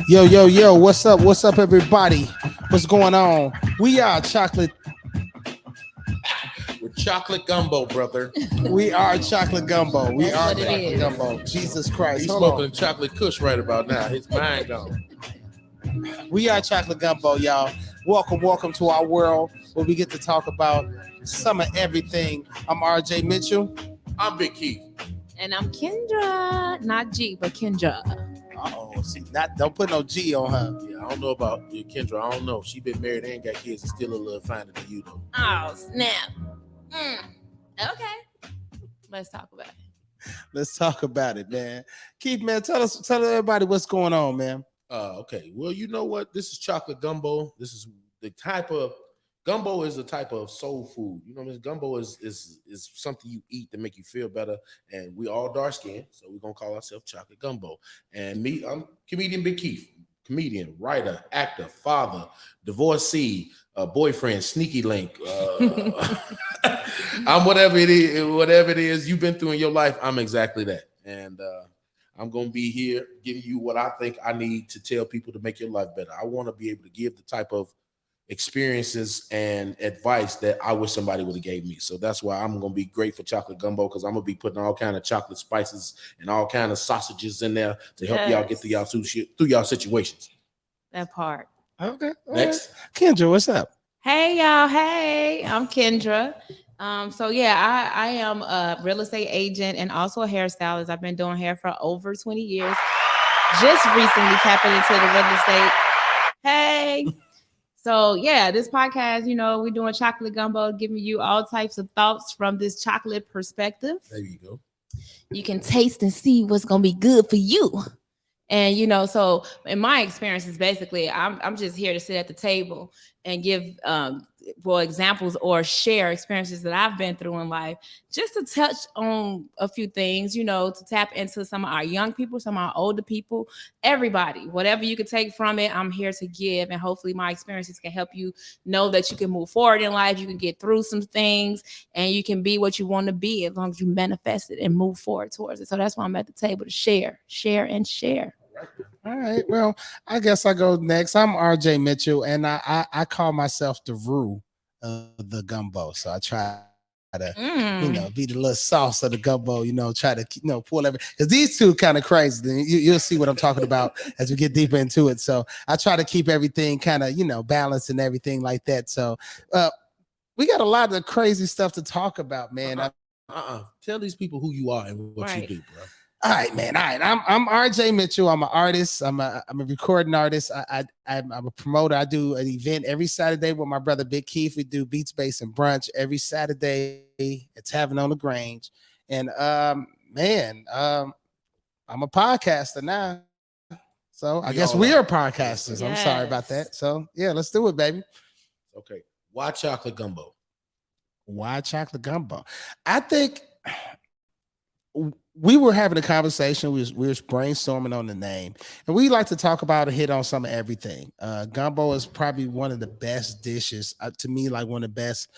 Yo, what's up? What's up, everybody? What's going on? We are chocolate. We're chocolate gumbo, brother. We are chocolate gumbo. We That's are what it chocolate is. gumbo. Jesus Christ. He's Hold smoking on. chocolate kush right about now. His mind gone. We are chocolate gumbo, y'all. Welcome to our world where we get to talk about some of everything. I'm RJ Mitchell. I'm Big Keith. And I'm Kendra, not G, but Kendra. Oh, see, don't put no G on her. Yeah, I don't know about you, Kendra. I don't know. She been married and got kids and still a little finer than you, though. Oh, snap. Okay. Let's talk about it. Let's talk about it, man. Keith, man, tell everybody what's going on, man. Okay. Well, you know what? This is chocolate gumbo. This is the type of gumbo is a type of soul food. You know what I mean? Gumbo is something you eat to make you feel better. And we all dark skinned, so we're gonna call ourselves chocolate gumbo. And me, I'm comedian Big Keith, comedian, writer, actor, father, divorcee, boyfriend, sneaky link. I'm whatever it is you've been through in your life. I'm exactly that. And I'm going to be here giving you what I think I need to tell people to make your life better. I want to be able to give the type of experiences and advice that I wish somebody would have gave me. So that's why I'm going to be great for chocolate gumbo, because I'm going to be putting all kind of chocolate spices and all kind of sausages in there to help y'all get through y'all situations. That part. Okay. Next. Right. Kendra, what's up? Hey, y'all. Hey, I'm Kendra. I am a real estate agent and also a hairstylist. I've been doing hair for over 20 years. Just recently tapping into the real estate. Hey. So yeah, this podcast, we're doing chocolate gumbo, giving you all types of thoughts from this chocolate perspective. There you go. You can taste and see what's gonna be good for you. And so in my experiences, basically, I'm just here to sit at the table and give examples or share experiences that I've been through in life, just to touch on a few things, to tap into some of our young people, some of our older people, everybody, whatever you could take from it, I'm here to give. And hopefully my experiences can help you know that you can move forward in life, you can get through some things, and you can be what you want to be as long as you manifest it and move forward towards it. So that's why I'm at the table to share. All right. Well, I guess I go next. I'm RJ Mitchell, and I call myself the roux of the gumbo. So I try to, be the little sauce of the gumbo, try to, pull everything. Because these two kind of crazy. You'll see what I'm talking about as we get deeper into it. So I try to keep everything kind of, balanced and everything like that. So we got a lot of crazy stuff to talk about, man. Tell these people who you are and what you do, bro. All right, man. All right. I'm RJ Mitchell. I'm an artist. I'm a recording artist. I'm a promoter. I do an event every Saturday with my brother Big Keith. We do Beats, Bass, and Brunch every Saturday at Tavern on the Grange. And I'm a podcaster now. So I guess we are podcasters. Yes. I'm sorry about that. So yeah, let's do it, baby. Okay. Why chocolate gumbo? Why chocolate gumbo? I think we were having a conversation. We were brainstorming on the name, and we like to talk about and hit on some of everything. Gumbo is probably one of the best dishes to me, like one of the best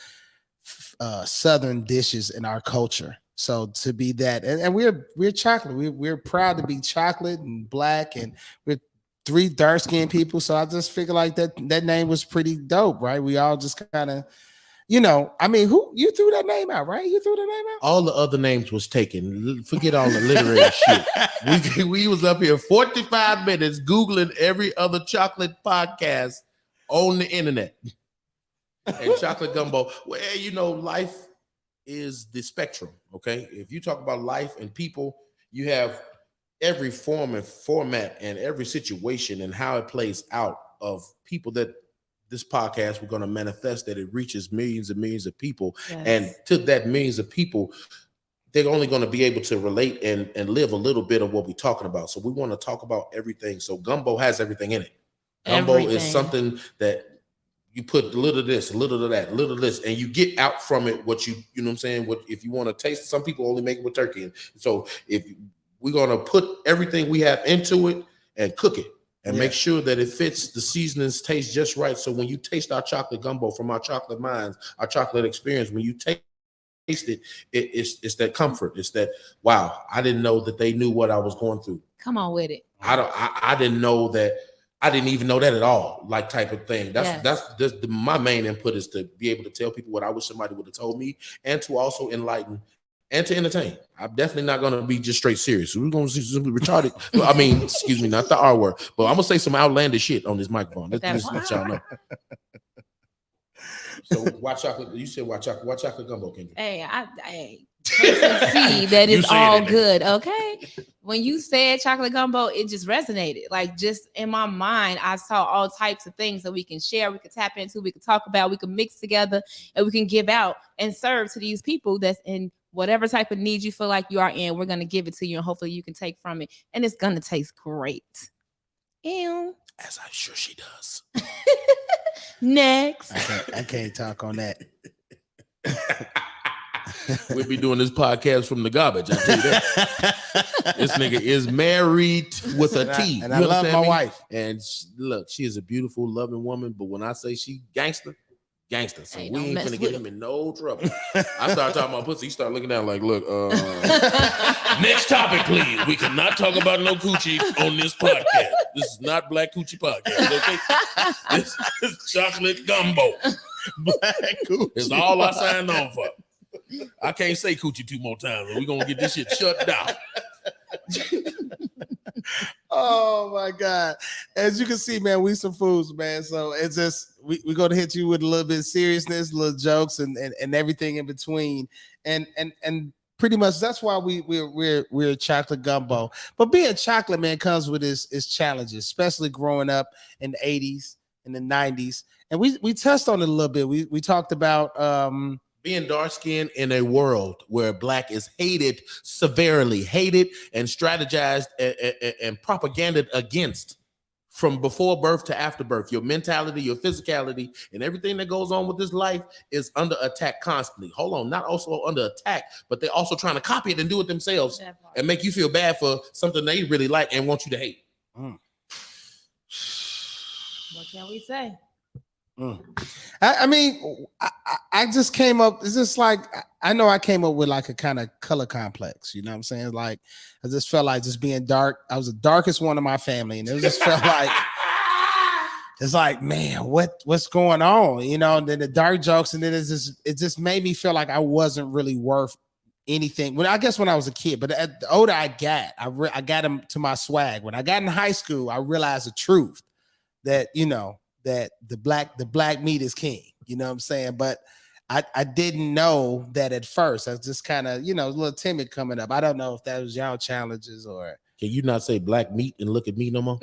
Southern dishes in our culture. So to be that, and we're chocolate. We're proud to be chocolate and black, and we're three dark skinned people. So I just figured like that name was pretty dope, right? We all just kind of. Who you threw that name out, right? You threw the name out? All the other names was taken. Forget all the literary shit. We was up here 45 minutes Googling every other chocolate podcast on the internet. And chocolate gumbo. Well, life is the spectrum, okay? If you talk about life and people, you have every form and format and every situation and how it plays out of people that this podcast, we're going to manifest that it reaches millions and millions of people. Yes. And to that millions of people, they're only going to be able to relate and live a little bit of what we're talking about. So we want to talk about everything. So gumbo has everything in it. Gumbo is something that you put a little of this, a little of that, a little of this, and you get out from it what you know what I'm saying? What if you want to taste, some people only make it with turkey. And so if we're going to put everything we have into it and cook it. And make sure that it fits, the seasonings taste just right. So when you taste our chocolate gumbo from our chocolate minds, our chocolate experience, when you taste it, it's that comfort. It's that, wow, I didn't know that they knew what I was going through. Come on with it. I didn't know that. I didn't even know that at all, like type of thing. That's my main input is to be able to tell people what I wish somebody would have told me, and to also enlighten and to entertain. I'm definitely not going to be just straight serious. We're going to see some retarded. I mean, excuse me, not the R word, but I'm going to say some outlandish shit on this microphone. Let's just let y'all know. So white chocolate, you said white chocolate gumbo, Kendra. Hey, see that is all good. Okay. When you said chocolate gumbo, it just resonated. Like, just in my mind, I saw all types of things that we can share, we can tap into, we can talk about, we can mix together, and we can give out and serve to these people that's in whatever type of need you feel like you are in. We're going to give it to you, and hopefully you can take from it, and it's going to taste great. Ew. As I'm sure she does. Next. I can't talk on that. We'll be doing this podcast from the garbage. I tell you that. This nigga is married with a T. And I love my wife. And look, she is a beautiful, loving woman. But when I say she gangster. So hey, we ain't finna get him in no trouble. I start talking about pussy. He start looking down like, look, next topic, please. We cannot talk about no coochie on this podcast. This is not Black Coochie Podcast, okay? This is chocolate gumbo. Black Coochie. It's all I signed on for. I can't say coochie 2 more times. We're going to get this shit shut down. Oh my God. As you can see, man, we some fools, man. So it's just we're gonna hit you with a little bit of seriousness, little jokes, and everything in between. And pretty much that's why we're chocolate gumbo. But being chocolate, man, comes with its challenges, especially growing up in the 80s and the 90s. And we touched on it a little bit. We talked about being dark-skinned in a world where Black is hated, severely hated, and strategized and propagandized against from before birth to after birth. Your mentality, your physicality, and everything that goes on with this life is under attack constantly. Hold on, not also under attack, but they're also trying to copy it and do it themselves and make you feel bad for something they really like and want you to hate. What can we say? I mean, I just came up. It's just like I know I came up with like a kind of color complex. You know what I'm saying? Like I just felt like just being dark. I was the darkest one of my family, and it just felt like it's like, man, what's going on? You know, and then the dark jokes, and then it just made me feel like I wasn't really worth anything. Well, I guess when I was a kid, but the older I got, I got them to my swag. When I got in high school, I realized the truth that that the black meat is king, you know what I'm saying? But I didn't know that at first. I was just kind of, a little timid coming up. I don't know if that was y'all challenges or. Can you not say black meat and look at me no more?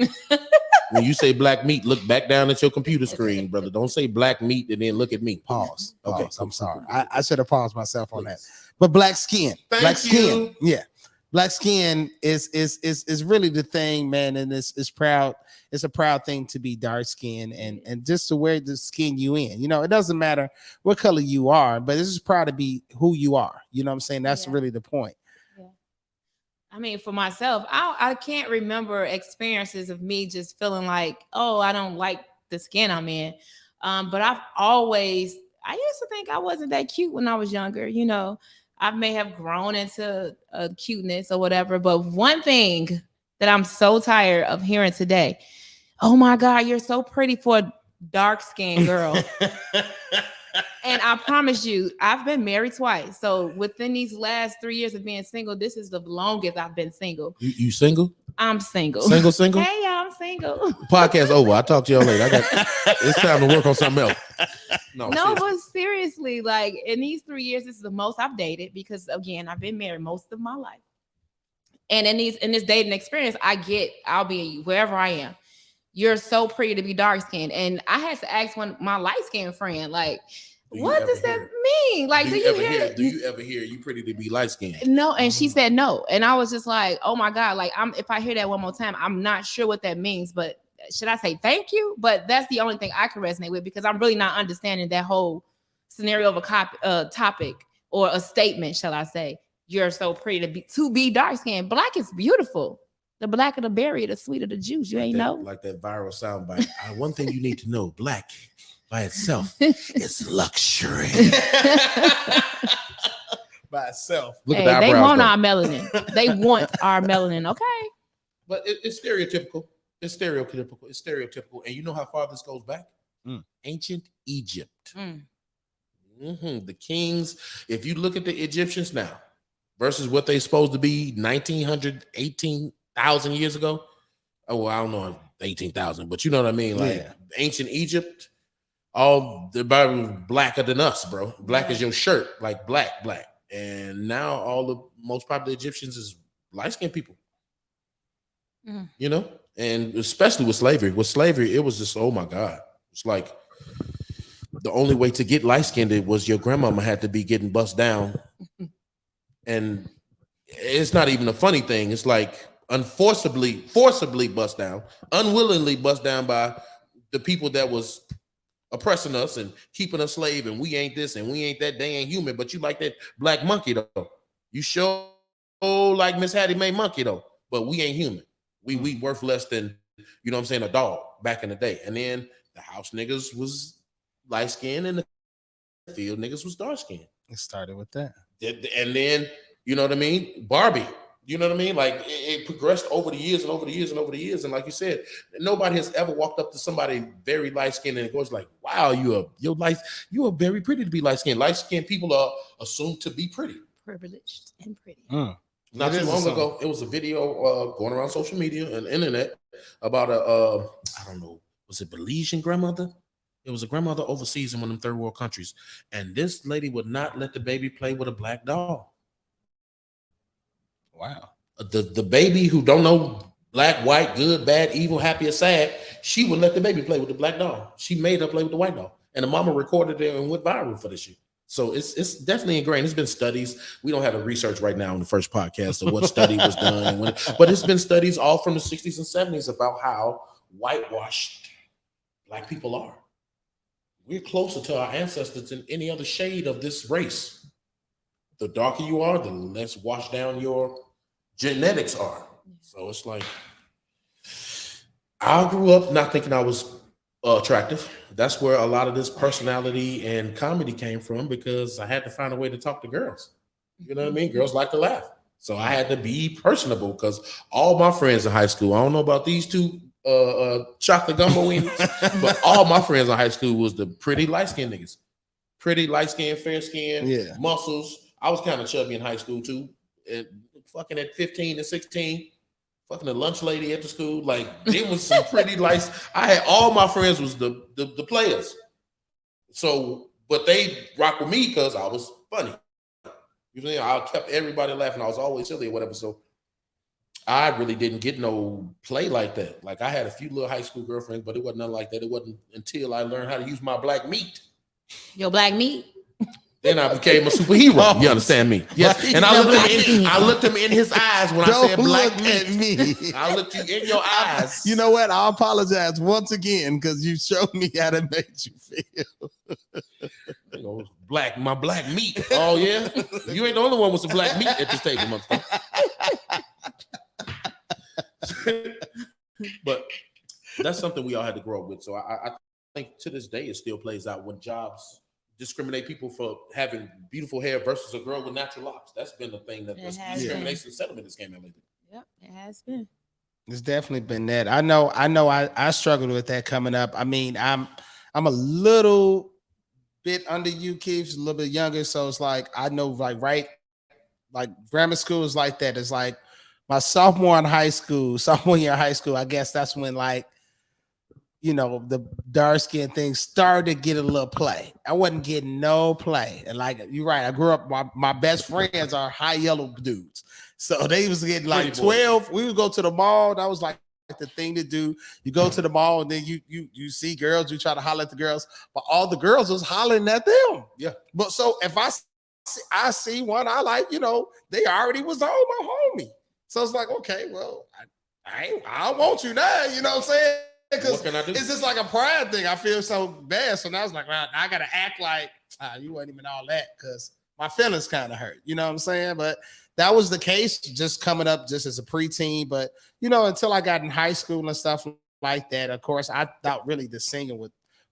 When you say black meat, look back down at your computer screen, brother. Don't say black meat and then look at me. Pause. Okay, I'm sorry. I should have paused myself on that. But black skin. Thank skin. you. Yeah. Black skin is really the thing, man, and it's proud. It's a proud thing to be dark skinned and just to wear the skin you in. It doesn't matter what color you are, but it's just proud to be who you are. You know what I'm saying? That's really the point. Yeah. I mean, for myself, I can't remember experiences of me just feeling like, oh, I don't like the skin I'm in. But I used to think I wasn't that cute when I was younger. I may have grown into cuteness or whatever. But one thing that I'm so tired of hearing today, oh my God, you're so pretty for a dark-skinned girl. And I promise you, I've been married twice. So within these last 3 years of being single, this is the longest I've been single. You single? I'm single. Single? Hey, I'm single. Podcast over. I'll talk to y'all later. It's time to work on something else. No, but seriously, like in these 3 years, this is the most I've dated because again, I've been married most of my life. And in this dating experience, I'll be wherever I am. You're so pretty to be dark skinned. And I had to ask my light skinned friend, like, what does that mean? Like, do you ever hear you pretty to be light skinned? No, and she said no. And I was just like, oh my God, like if I hear that one more time, I'm not sure what that means, but should I say thank you? But that's the only thing I can resonate with because I'm really not understanding that whole scenario of a topic or a statement, shall I say. You're so pretty to be dark skinned. Black is beautiful. The blacker the berry, the sweeter the juice. You ain't know? Like that viral soundbite. One thing you need to know, black by itself is luxury. myself. Look Hey, at the they eyebrows. want though. our melanin. They want our melanin. Okay. But it's stereotypical. It's stereotypical. It's stereotypical. And you know how far this goes back? Ancient Egypt. The kings. If you look at the Egyptians now versus what they supposed to be 1900, 18,000 years ago. Oh, well, I don't know 18,000, but you know what I mean? Like ancient Egypt, all the Bible was blacker than us, bro. Black as your shirt, like black. And now all the most popular Egyptians is light-skinned people. You know, and especially with slavery. With slavery, it was just, oh my God. It's like the only way to get light-skinned was your grandmama had to be getting bust down. And it's not even a funny thing. It's like forcibly bust down, unwillingly bust down by the people that was oppressing us and keeping us slave, and we ain't this and we ain't that, they ain't human, but you like that black monkey though. You show like Miss Hattie Mae monkey though, but we ain't human. We worth less than, you know what I'm saying, a dog back in the day. And then the house niggas was light skinned and the field niggas was dark skinned. It started with that. And then, you know what I mean, Barbie. You know what I mean? Like it progressed over the years and over the years and over the years. And like you said, nobody has ever walked up to somebody very light skinned and it goes like, "Wow, you are very pretty to be light skinned." Light skinned people are assumed to be pretty, Privileged and pretty. Not too long ago, it was a video going around social media and internet about a I don't know, was it Belizean grandmother? It was a grandmother overseas in one of them third world countries, and this lady would not let the baby play with a black doll. Wow. The baby who don't know black, white, good, bad, evil, happy, or sad, she would let the baby play with the black doll. She made her play with the white doll, and the mama recorded it and went viral for this shit. So it's definitely ingrained. It's been studies. We don't have the research right now on the first podcast of what study was done, and when, but it's been studies all from the 60s and 70s about how whitewashed black people are. We're closer to our ancestors than any other shade of this race. The darker you are, the less washed down your genetics are. So it's like, I grew up not thinking I was attractive. That's where a lot of this personality and comedy came from, because I had to find a way to talk to girls. You know what I mean? Girls like to laugh. So I had to be personable, because all my friends in high school, I don't know about these two chocolate gumbo weenies, but all my friends in high school was the pretty light-skinned niggas. Pretty light-skinned, fair-skinned, muscles. I was kind of chubby in high school too. And fucking at 15 and 16, fucking a lunch lady at the school. Like, it was some pretty lights. I had all my friends was the players. So, but they rock with me because I was funny. You know, I kept everybody laughing. I was always silly or whatever. So I really didn't get no play like that. Like, I had a few little high school girlfriends, but it wasn't nothing like that. It wasn't until I learned how to use my black meat. Your black meat? Then I became a superhero. You understand me? Yes. And I looked him in his eyes when I said black meat. I looked you in your eyes. You know what? I apologize once again, because you showed me how to make you feel. You know, my black meat. Oh yeah, you ain't the only one with some black meat at this table, motherfucker. But that's something we all had to grow up with. So I think to this day it still plays out when jobs discriminate people for having beautiful hair versus a girl with natural locks. That's been the thing that this discrimination settlement has came in lately. Yep, it has been. It's definitely been that. I know I struggled with that coming up. I mean, I'm a little bit under you, Keith, a little bit younger. So it's like, I know, like grammar school is like that. It's like my sophomore year in high school, I guess that's when, like, you know, the dark skin thing started to get a little play. I wasn't getting no play. And like, you're right, I grew up, my best friends are high yellow dudes. So they was getting like 12. We would go to the mall. That was like the thing to do. You go to the mall and then you see girls, you try to holler at the girls, but all the girls was hollering at them. Yeah. But so if I see one I like, you know, they already was on my homie. So it's like, okay, well, I want you now, you know what I'm saying? Because it's just like a pride thing. I feel so bad. So now it's like, well, I gotta act like you wasn't even all that, because my feelings kind of hurt. You know what I'm saying? But that was the case just coming up just as a preteen. But you know, until I got in high school and stuff like that, of course, I thought really the singing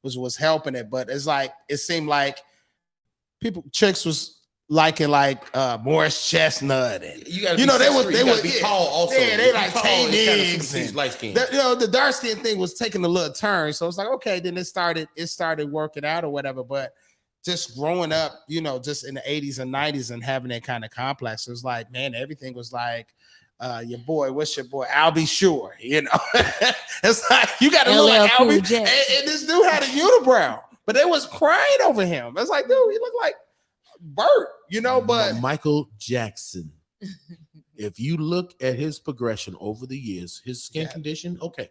was helping it. But it's like, it seemed like chicks was liking Morris Chestnut and You gotta you be know, they gotta would be yeah. tall also. Yeah, they If you like tall, Tay it kinda Diggs supersedes and light skin. the dark skin thing was taking a little turn. So it's like, okay, then it started working out or whatever. But just growing up, you know, just in the 80s and 90s and having that kind of complex, it was like, man, everything was like your boy, what's your boy? I'll be sure, you know. It's like you got to look LL like I'll be, Cool J. and this dude had a unibrow, but they was crying over him. It's like, dude, he looked like Bert, you know, but Michael Jackson. If you look at his progression over the years, his skin condition, okay.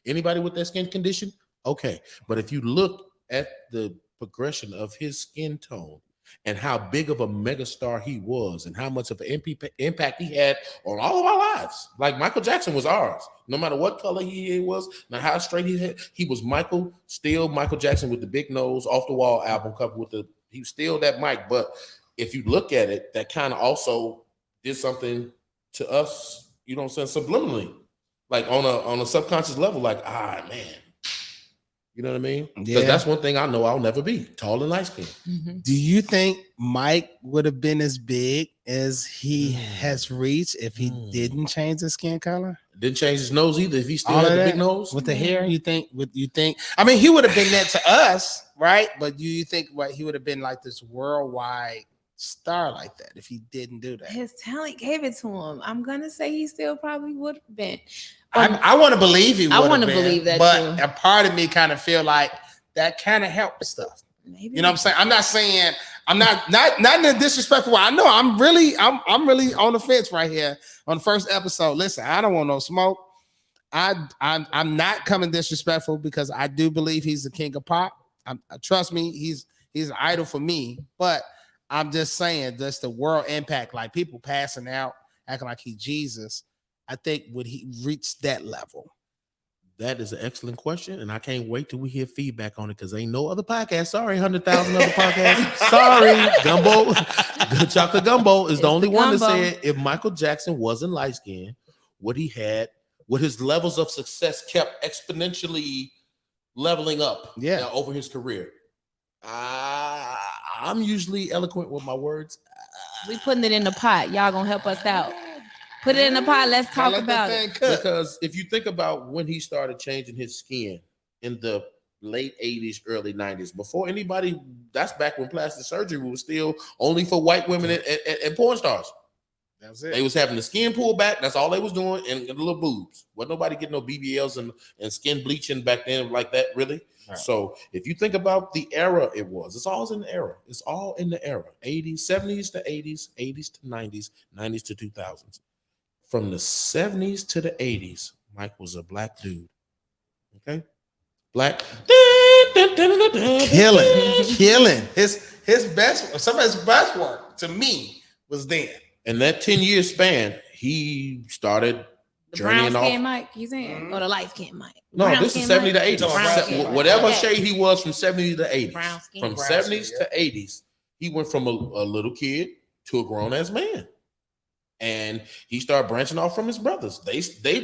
Anybody with that skin condition, okay. But if you look at the progression of his skin tone and how big of a megastar he was and how much of an impact he had on all of our lives, like Michael Jackson was ours. No matter what color he was, now how straight he was Michael Jackson with the big nose, off the wall album cover he was still that Mike. But if you look at it, that kind of also did something to us, you know what I'm saying, subliminally, like on a subconscious level, like, man, you know what I mean? Because that's one thing I know I'll never be, tall and light skinned. Mm-hmm. Do you think Mike would have been as big as he has reached if he didn't change his skin color? Didn't change his nose either. If he still had the big nose with the hair, you think? I mean, he would have been that to us, right? But do you think he would have been like this worldwide star like that if he didn't do that? His talent gave it to him. I'm gonna say he still probably would have been. I want to believe he would. I want to believe that, but too. A part of me kind of feel like that kind of helped stuff. Maybe. You know what I'm saying? I'm not saying I'm not in a disrespectful way. I know I'm really on the fence right here on the first episode. Listen, I don't want no smoke. I'm not coming disrespectful because I do believe he's the king of pop. Trust me, he's an idol for me. But I'm just saying, just the world impact, like people passing out, acting like he's Jesus. I think would he reach that level? That is an excellent question, and I can't wait till we hear feedback on it because ain't no other podcast. Sorry, 100,000 other podcasts. Sorry, Gumbo. Good Chocolate Gumbo is the only one that said if Michael Jackson wasn't light skinned, would his levels of success kept exponentially leveling up over his career. I'm usually eloquent with my words. We putting it in the pot. Y'all gonna help us out. Put it in the pot. Let's talk about it. Because if you think about when he started changing his skin in the late 80s, early 90s, before anybody, that's back when plastic surgery was still only for white women and porn stars. That's it. They was having the skin pulled back. That's all they was doing, and the little boobs. Wasn't nobody getting no BBLs and skin bleaching back then like that, really. Right. So if you think about the era it was, it's all in the era. It's all in the era. 80s, 70s to 80s, 80s to 90s, 90s to 2000s. From the 70s to the 80s, Mike was a black dude. Okay? Black. Killing. His best, some of his best work to me was then. In that 10-year span, he started journeying off. Brown skin Mike, you saying? Or the light skin Mike? No, this is 70 to 80s. Whatever shade he was from 70s to 80s. Brown skin. From 70s to 80s, he went from a little kid to a grown-ass man. And he started branching off from his brothers. They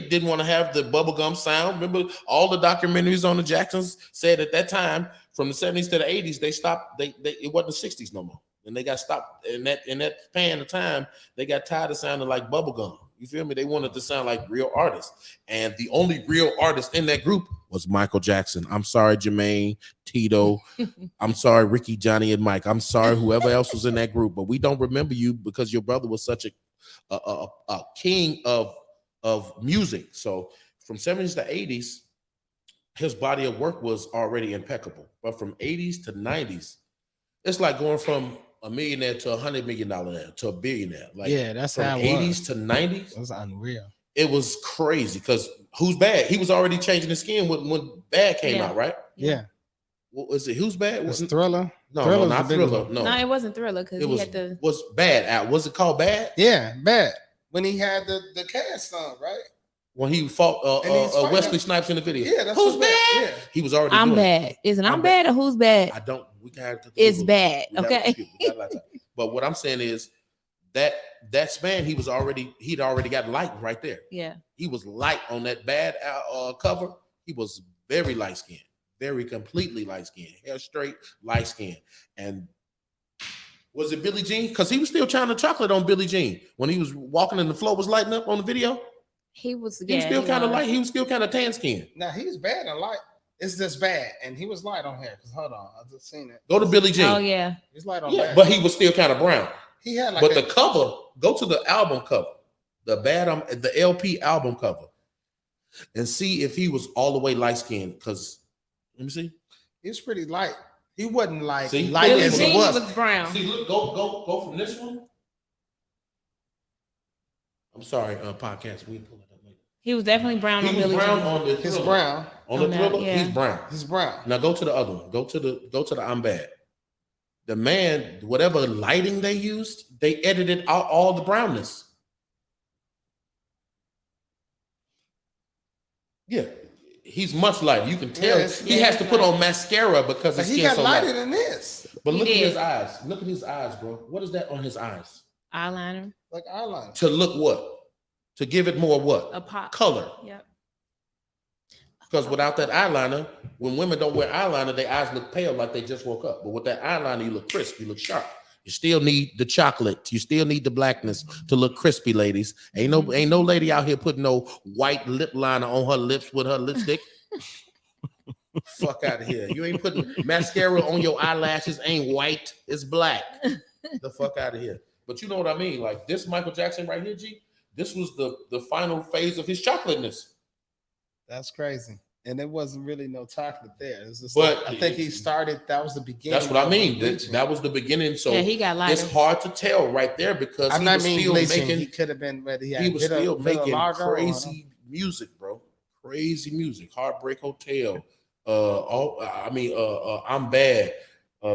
didn't want to have the bubblegum sound. Remember, all the documentaries on the Jacksons said at that time, from the 70s to the 80s, they stopped. It wasn't the 60s no more. And they got stopped in that span of time. They got tired of sounding like bubblegum. You feel me? They wanted to sound like real artists. And the only real artist in that group was Michael Jackson. I'm sorry, Jermaine, Tito. I'm sorry, Ricky, Johnny, and Mike. I'm sorry, whoever else was in that group. But we don't remember you because your brother was such a king of music. So from 70s to 80s, his body of work was already impeccable. But from 80s to 90s, it's like going from a millionaire to $100 million to a billionaire. Like, that's from how 80s to 90s. It was unreal. It was crazy because Who's Bad? He was already changing his skin when Bad came out, right? Yeah. What was it? Who's Bad? Was Thriller? No, not Thriller. No, it wasn't Thriller because he had the. Was Bad out? Was it called Bad? Yeah, Bad. When he had the cast on, right? When he fought Wesley Snipes in the video. Yeah, that's Who's Bad? Yeah. He was already. I'm bad. Isn't I'm bad or Who's Bad? I don't. We can have to. It's bad. Okay. But what I'm saying is that span he'd already got light right there. Yeah. He was light on that Bad cover. He was very light skinned, very completely light skinned, hair straight, light skinned, and Was it Billie Jean? Because he was still trying to chocolate on Billie Jean when he was walking and the floor was lighting up on the video. He was Still kind of light. He was still kind of tan skin. Now he's bad and light. It's just bad, and he was light on hair. Cause hold on, I just seen it. Go to Billie Jean. Oh yeah, He's light on. Yeah, bad. but he was still kind of brown. He had like. But the cover, go to the album cover, the LP album cover, and see if he was all the way light skinned. Because let me see. He was pretty light. He wasn't like See, light Billie as he Jean was. was brown. See, look, go from this one. I'm sorry, podcast. We pull it up later. He was definitely brown He on was Billie brown Jean. on the He's Thriller. brown. On the On that, Thriller, yeah. he's brown. He's brown. Now go to the other one. Go to the I'm Bad. The man, whatever lighting they used, they edited out all the brownness. Yeah, he's much lighter. You can tell Yes. he has to put on mascara because But his he skin's got so lighter light. than this. But He look at did. his eyes. Look at his eyes, bro. What is that on his eyes? Eyeliner, Like eyeliner. To look what? To give it more what? a pop. Color. Yep. Because without that eyeliner, when women don't wear eyeliner, their eyes look pale like they just woke up. But with that eyeliner, you look crisp, you look sharp. You still need the chocolate. You still need the blackness to look crispy, ladies. Ain't no lady out here putting no white lip liner on her lips with her lipstick. Fuck out of here. You ain't putting mascara on your eyelashes. Ain't white. It's black. The fuck out of here. But you know what I mean? Like this Michael Jackson right here, G. This was the final phase of his chocolateness. That's crazy. And there wasn't really no chocolate there. It was just But like, I think he started. That was the beginning. That's what I of mean. bleaching. That was the beginning. So Yeah, he got lighter. it's hard to tell right there because I'm he not was mean still bleaching. making. He could have been, but He was still making crazy music, bro. Crazy music. Heartbreak Hotel. I'm Bad.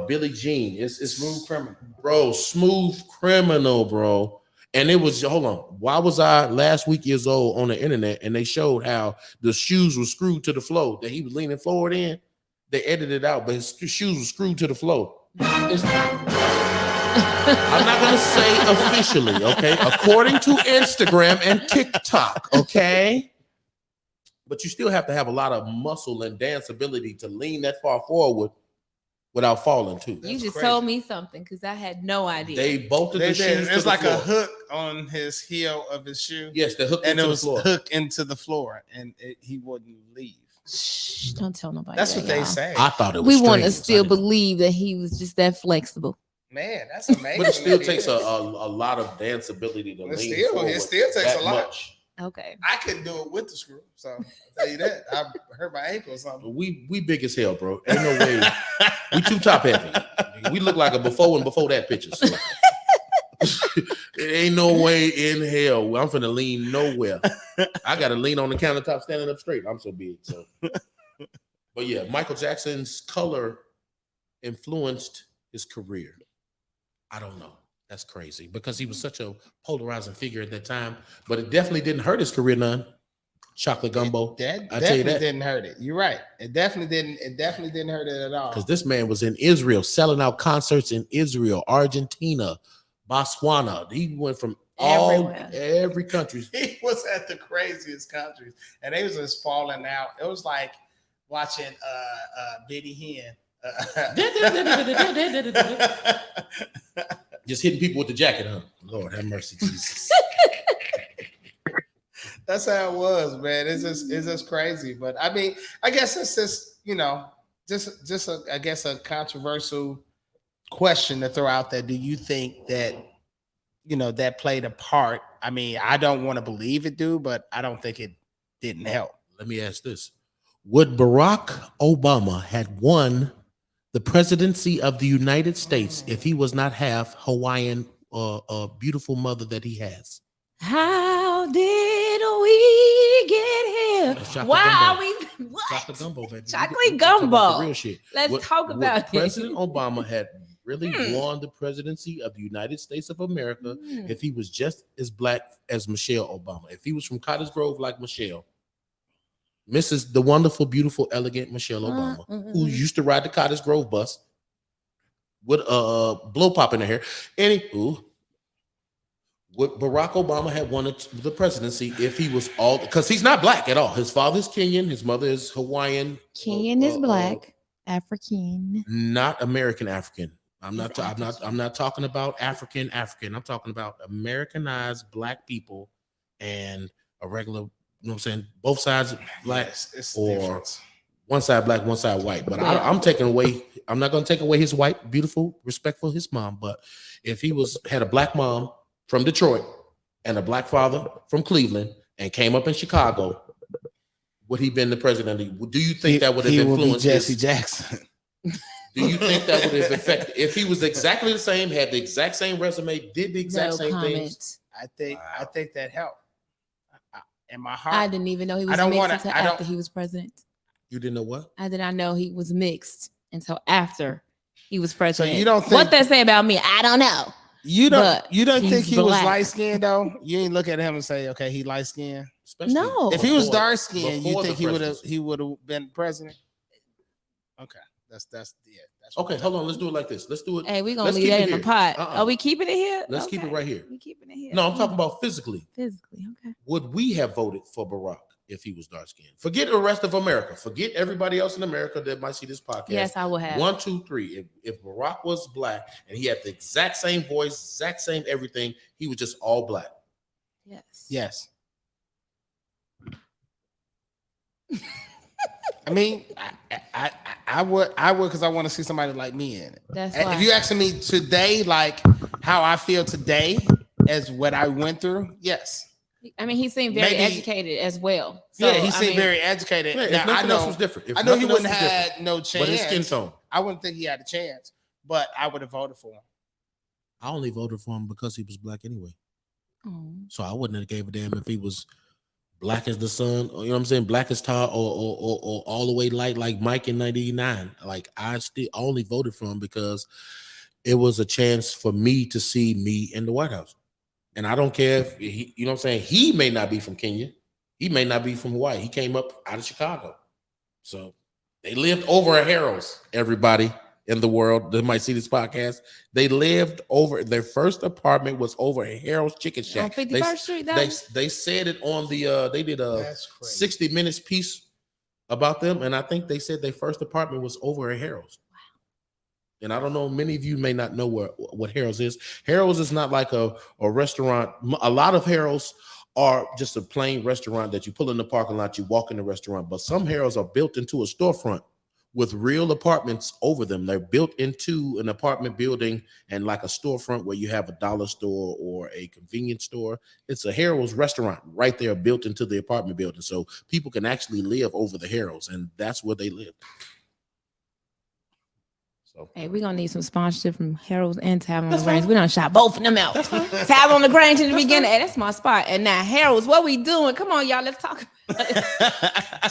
Billie Jean. It's Smooth Criminal, bro. Smooth Criminal, bro. And it was, hold on. Why was I last week years old on the internet and they showed how the shoes were screwed to the floor that he was leaning forward in? They edited it out, but his shoes were screwed to the floor. I'm not going to say officially, okay? According to Instagram and TikTok, okay? But you still have to have a lot of muscle and dance ability to lean that far forward without falling too. You just told me something because I had no idea. They bolted the shoes to It's the like floor. a hook on his heel of his shoe. Yes, the hook And into it was the floor. hooked into the floor, and he wouldn't leave. Shh, don't tell nobody. That's that, what they y'all. say. I thought it was We want to strings. I still didn't know. believe that he was just that flexible. Man, that's amazing. But it still if he takes a is. lot of dance ability to It lean still- forward. it still takes that a lot. much. Okay. I couldn't do it with the screw, so I'll tell you that. I hurt my ankle or something. But we big as hell, bro. Ain't no way. We too top heavy. We look like a before and before that picture. So. It ain't no way in hell I'm finna lean nowhere. I gotta lean on the countertop standing up straight. I'm so big. So, but yeah, Michael Jackson's color influenced his career. I don't know. That's crazy because he was such a polarizing figure at that time, but it definitely didn't hurt his career none. Chocolate Gumbo. That I tell you definitely that. didn't hurt it. You're right. It definitely didn't. It definitely didn't hurt it at all. Because this man was in Israel, selling out concerts in Israel, Argentina, Botswana. He went from Everywhere. every country. He was at the craziest countries, and they was just falling out. It was like watching Biddy Hen. Just hitting people with the jacket, huh? Lord have mercy, Jesus. That's how it was, man. It's just crazy. But I mean, I guess it's just a controversial question to throw out there. Do you think that that played a part? I mean, I don't want to believe it do, but I don't think it didn't help. Let me ask this. Would Barack Obama had won the presidency of the United States if he was not half Hawaiian or beautiful mother that he has? How did we get here? That's chocolate Why gumbo. are we? What? Chocolate gumbo, baby. Chocolate We talk about gumbo. the real shit. Let's talk about it. President Obama had really won the presidency of the United States of America if he was just as black as Michelle Obama. If he was from Cottage Grove like Michelle, Mrs. the wonderful, beautiful, elegant Michelle Obama, who used to ride the Cottage Grove bus with blow pop in her hair. Anywho, would Barack Obama had won the presidency if he was all, because he's not black at all. His father is Kenyan, his mother is Hawaiian. Kenyan is black, African. Not American African. I'm not talking about African. I'm talking about Americanized black people and a regular, you know what I'm saying? Both sides black, Yes, it's or different. one side black, one side white. But Well- I'm taking away, I'm not going to take away his white, beautiful, respectful, his mom. But if he had a black mom from Detroit and a black father from Cleveland and came up in Chicago, would he been the president? Do you think that would have he will be influenced Jesse his? Jackson? Do you think that would have affected if he was exactly the same, had the exact same resume, did the exact No same comment. things? I think that helped. In my I heart, didn't even know he I was don't mixed wanna- until I don't- after he was president. You didn't know what? I did not know he was mixed until after he was so president. you don't what think they say about me? I don't know. you but don't think he's he was black. light skinned though? You ain't look at him and say, okay, he light skinned. Especially No. If he was before- dark skinned, you before think the presidency. he would have been president? Okay, that's yeah. That's what Okay, I'm hold on. talking Let's do it like this. Let's do it. Hey, we gonna Let's leave keep that it in the here. pot. Uh-uh. Are we keeping it here? Let's keep it right here. We keeping it here. No, I'm talking about physically. physically. Okay. Would we have voted for Barack if he was dark skinned? Forget the rest of America. Forget everybody else in America that might see this podcast. Yes, I would have. 1, 2, 3. If Barack was black and he had the exact same voice, exact same everything, he was just all black. Yes. Yes. I mean, I would because I want to see somebody like me in it. That's If why. you asking me today, like how I feel today as what I went through, yes. I mean, he seemed very Maybe- educated as well. So, Yeah, he I seemed mean, very educated. Yeah, if Now, nothing else was different. If I know he nothing else wouldn't was different, had no chance. but his skin tone. I wouldn't think he had a chance, but I would have voted for him. I only voted for him because he was black anyway. oh. So I wouldn't have gave a damn if he was black as the sun, or you know what I'm saying, black as tar, or all the way light like Mike in '99. Like I only voted for him because it was a chance for me to see me in the White House. And I don't care if he, you know what I'm saying, he may not be from Kenya, he may not be from Hawaii. He came up out of Chicago. So they lived over at Harold's, everybody in the world that might see this podcast. They lived over, their first apartment was over at Harold's Chicken On Shack. 51st Street. That was, They said it on the they did a That's crazy. 60 Minutes piece about them, and I think they said their first apartment was over at Harold's. And I don't know, many of you may not know what Harold's is. Harold's is not like a restaurant. A lot of Harold's are just a plain restaurant that you pull in the parking lot, you walk in the restaurant. But some Harold's are built into a storefront with real apartments over them. They're built into an apartment building and like a storefront where you have a dollar store or a convenience store. It's a Harold's restaurant right there built into the apartment building. So people can actually live over the Harold's, and that's where they live. So hey, we're gonna need some sponsorship from Harold's and Tavern on the Grange. We done shot both of them out. Tavern on the Grange in the beginning. Hey, that's my spot. And now Harold's, what we doing? Come on, y'all. Let's talk about it.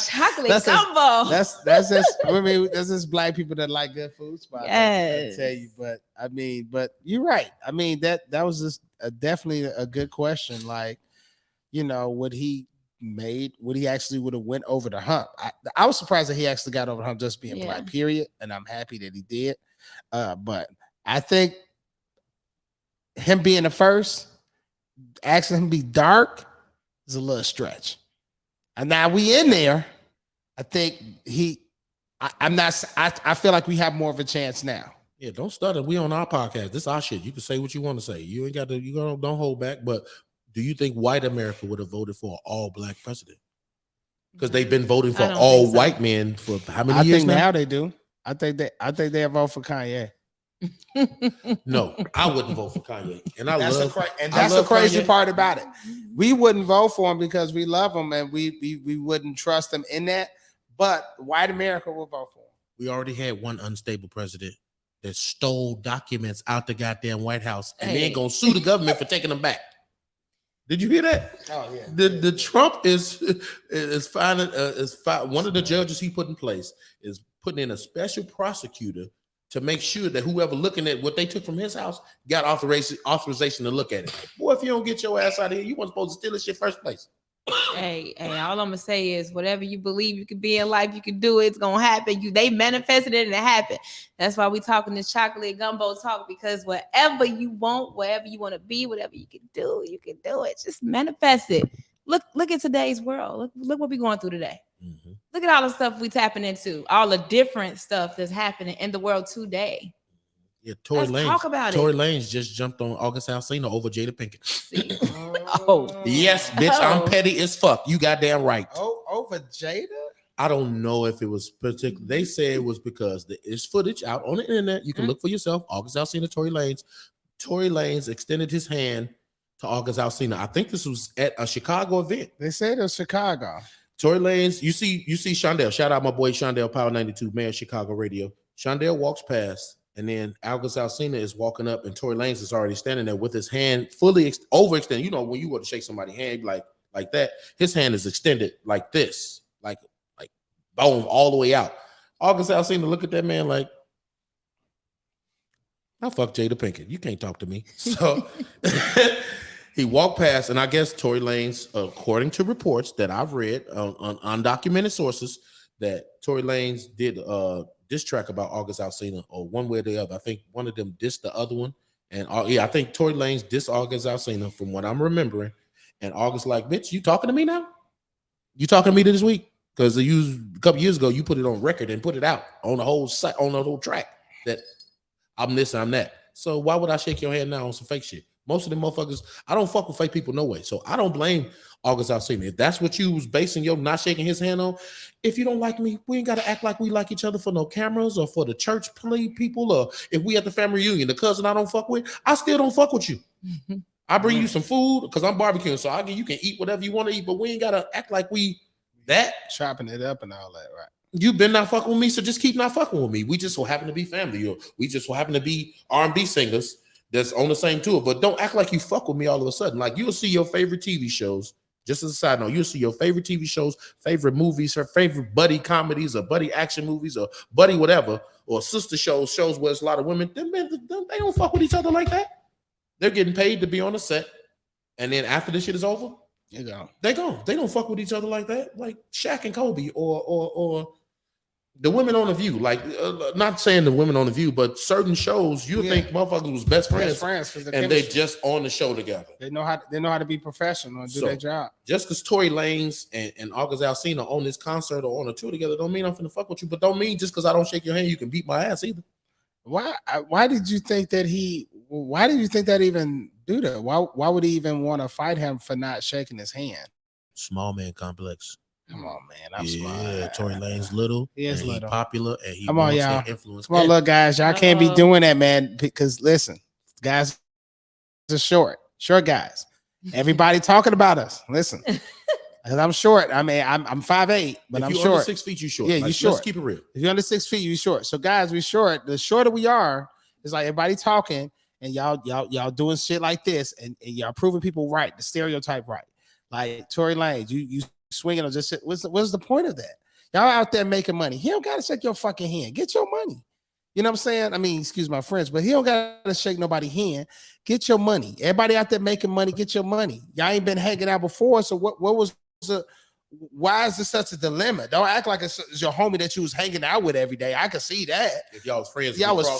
Chocolate That's just- gumbo. That's just I mean, that's just black people that like good food spots. I Yes. tell you, but you're right. I mean, that was just definitely a good question. Like, you know, would he actually would have went over the hump? I was surprised that he actually got over the hump just being Yeah. black, period. And I'm happy that he did. But I think him being the first, asking him to be dark is a little stretch. And now we in there. I think I feel like we have more of a chance now. yeah, don't stutter. We on our podcast. This is our shit. You can say what you want to say. You ain't got to. Don't hold back. But do you think white America would have voted for an all black president? Because they've been voting for I don't all think so. white men for how many I years think now? now they do. I think they have vote for Kanye. No, I wouldn't vote for Kanye. And That's love the crazy Kanye. part about it. We wouldn't vote for him because we love him and we wouldn't trust him in that. But white America will vote for him. We already had one unstable president that stole documents out the goddamn White House, and they ain't gonna sue the government for taking them back. Did you hear that? Oh yeah. The Trump is finding one of the judges he put in place is putting in a special prosecutor to make sure that whoever looking at what they took from his house got authorization to look at it. Boy, if you don't get your ass out of here, you weren't supposed to steal this shit first place. Hey, all I'm gonna say is whatever you believe you can be in life, you can do it. It's gonna happen. They manifested it and it happened. That's why we talking this chocolate gumbo talk, because whatever you want, wherever you want to be, whatever you can do it. Just manifest it. Look at today's world. Look what we're going through today. Mm-hmm. Look at all the stuff we tapping into, all the different stuff that's happening in the world today. Yeah, Tory Let's talk about Tory it. Lanez just jumped on August Alsina over Jada Pinkett. See. Oh. Yes, bitch, I'm Oh. petty as fuck. You goddamn right. Oh, over Jada? I don't know if it was particular. They say it was because there is footage out on the internet. You can look for yourself. August Alsina, Tory Lanez. Tory Lanez extended his hand to August Alsina. I think this was at a Chicago event. They said it was Chicago. Tory Lanez, you see Shondell. Shout out my boy Shondell, Power 92, man, Chicago radio. Shondell walks past, and then August Alsina is walking up, and Tory Lanez is already standing there with his hand fully overextended. You know, when you want to shake somebody's hand like that, his hand is extended like this, like boom, all the way out. August Alsina look at that man like, I fuck Jada Pinkett. You can't talk to me. So he walked past, and I guess Tory Lanez, according to reports that I've read on undocumented sources, that Tory Lanez did diss track about August Alsina, or one way or the other. I think one of them dissed the other one. And I think Tory Lanez dissed August Alsina from what I'm remembering. And August like, bitch, you talking to me now? You talking to me this week? Because a couple years ago, you put it on record and put it out on the whole site, on the whole track that I'm this, I'm that. So why would I shake your hand now on some fake shit? Most of them motherfuckers, I don't fuck with fake people no way. So I don't blame August Alsina. If that's what you was basing your not shaking his hand on, if you don't like me, we ain't got to act like we like each other for no cameras or for the church people, or if we at the family reunion, the cousin I don't fuck with, I still don't fuck with you. I bring you some food because I'm barbecuing, so you can eat whatever you want to eat, but we ain't got to act like we that. Chopping it up and all that, right? You've been not fucking with me, so just keep not fucking with me. We just so happen to be family, or we just so happen to be R&B singers that's on the same tour. But don't act like you fuck with me all of a sudden. Like, you'll see your favorite TV shows. Just as a side note, you'll see your favorite TV shows, favorite movies, or favorite buddy comedies, or buddy action movies, or buddy whatever, or sister shows where it's a lot of women. They don't fuck with each other like that. They're getting paid to be on the set, and then after this shit is over, You go. they gone. They don't fuck with each other like that. Like Shaq and Kobe, or the women on The View. Like, not saying the women on The View, but certain shows you think motherfuckers was best friends, and they just on the show together. They know how to be professional and do their job. Just because Tory Lanez and August Alsina on this concert or on a tour together don't mean I'm finna fuck with you. But don't mean just because I don't shake your hand you can beat my ass either. Why did you think that even do that? Why would he even want to fight him for not shaking his hand? Small man complex. Come on, man. I'm smart. Yeah, Tory Lanez little. He is little. little. He popular, and he Come on, wants y'all. to influence. Come on, look, guys. Y'all can't be doing that, man. Because listen, guys are short guys. Everybody talking about us. Listen, because I'm short. I mean, I'm 5'8", but I'm short. 6 feet, you short. Yeah, you short. Let's keep it real. If you're under 6 feet, you short. So guys, we short. The shorter we are, it's like everybody talking and y'all doing shit like this, and y'all proving people right, the stereotype right. Like Tory Lanez, you swinging on just what's the point of that? Y'all out there making money. He don't gotta shake your fucking hand. Get your money. You know what I'm saying? I mean, excuse my French, but he don't gotta shake nobody's hand. Get your money. Everybody out there making money, get your money. Y'all ain't been hanging out before. So why is this such a dilemma? Don't act like it's your homie that you was hanging out with every day. I could see that. If y'all was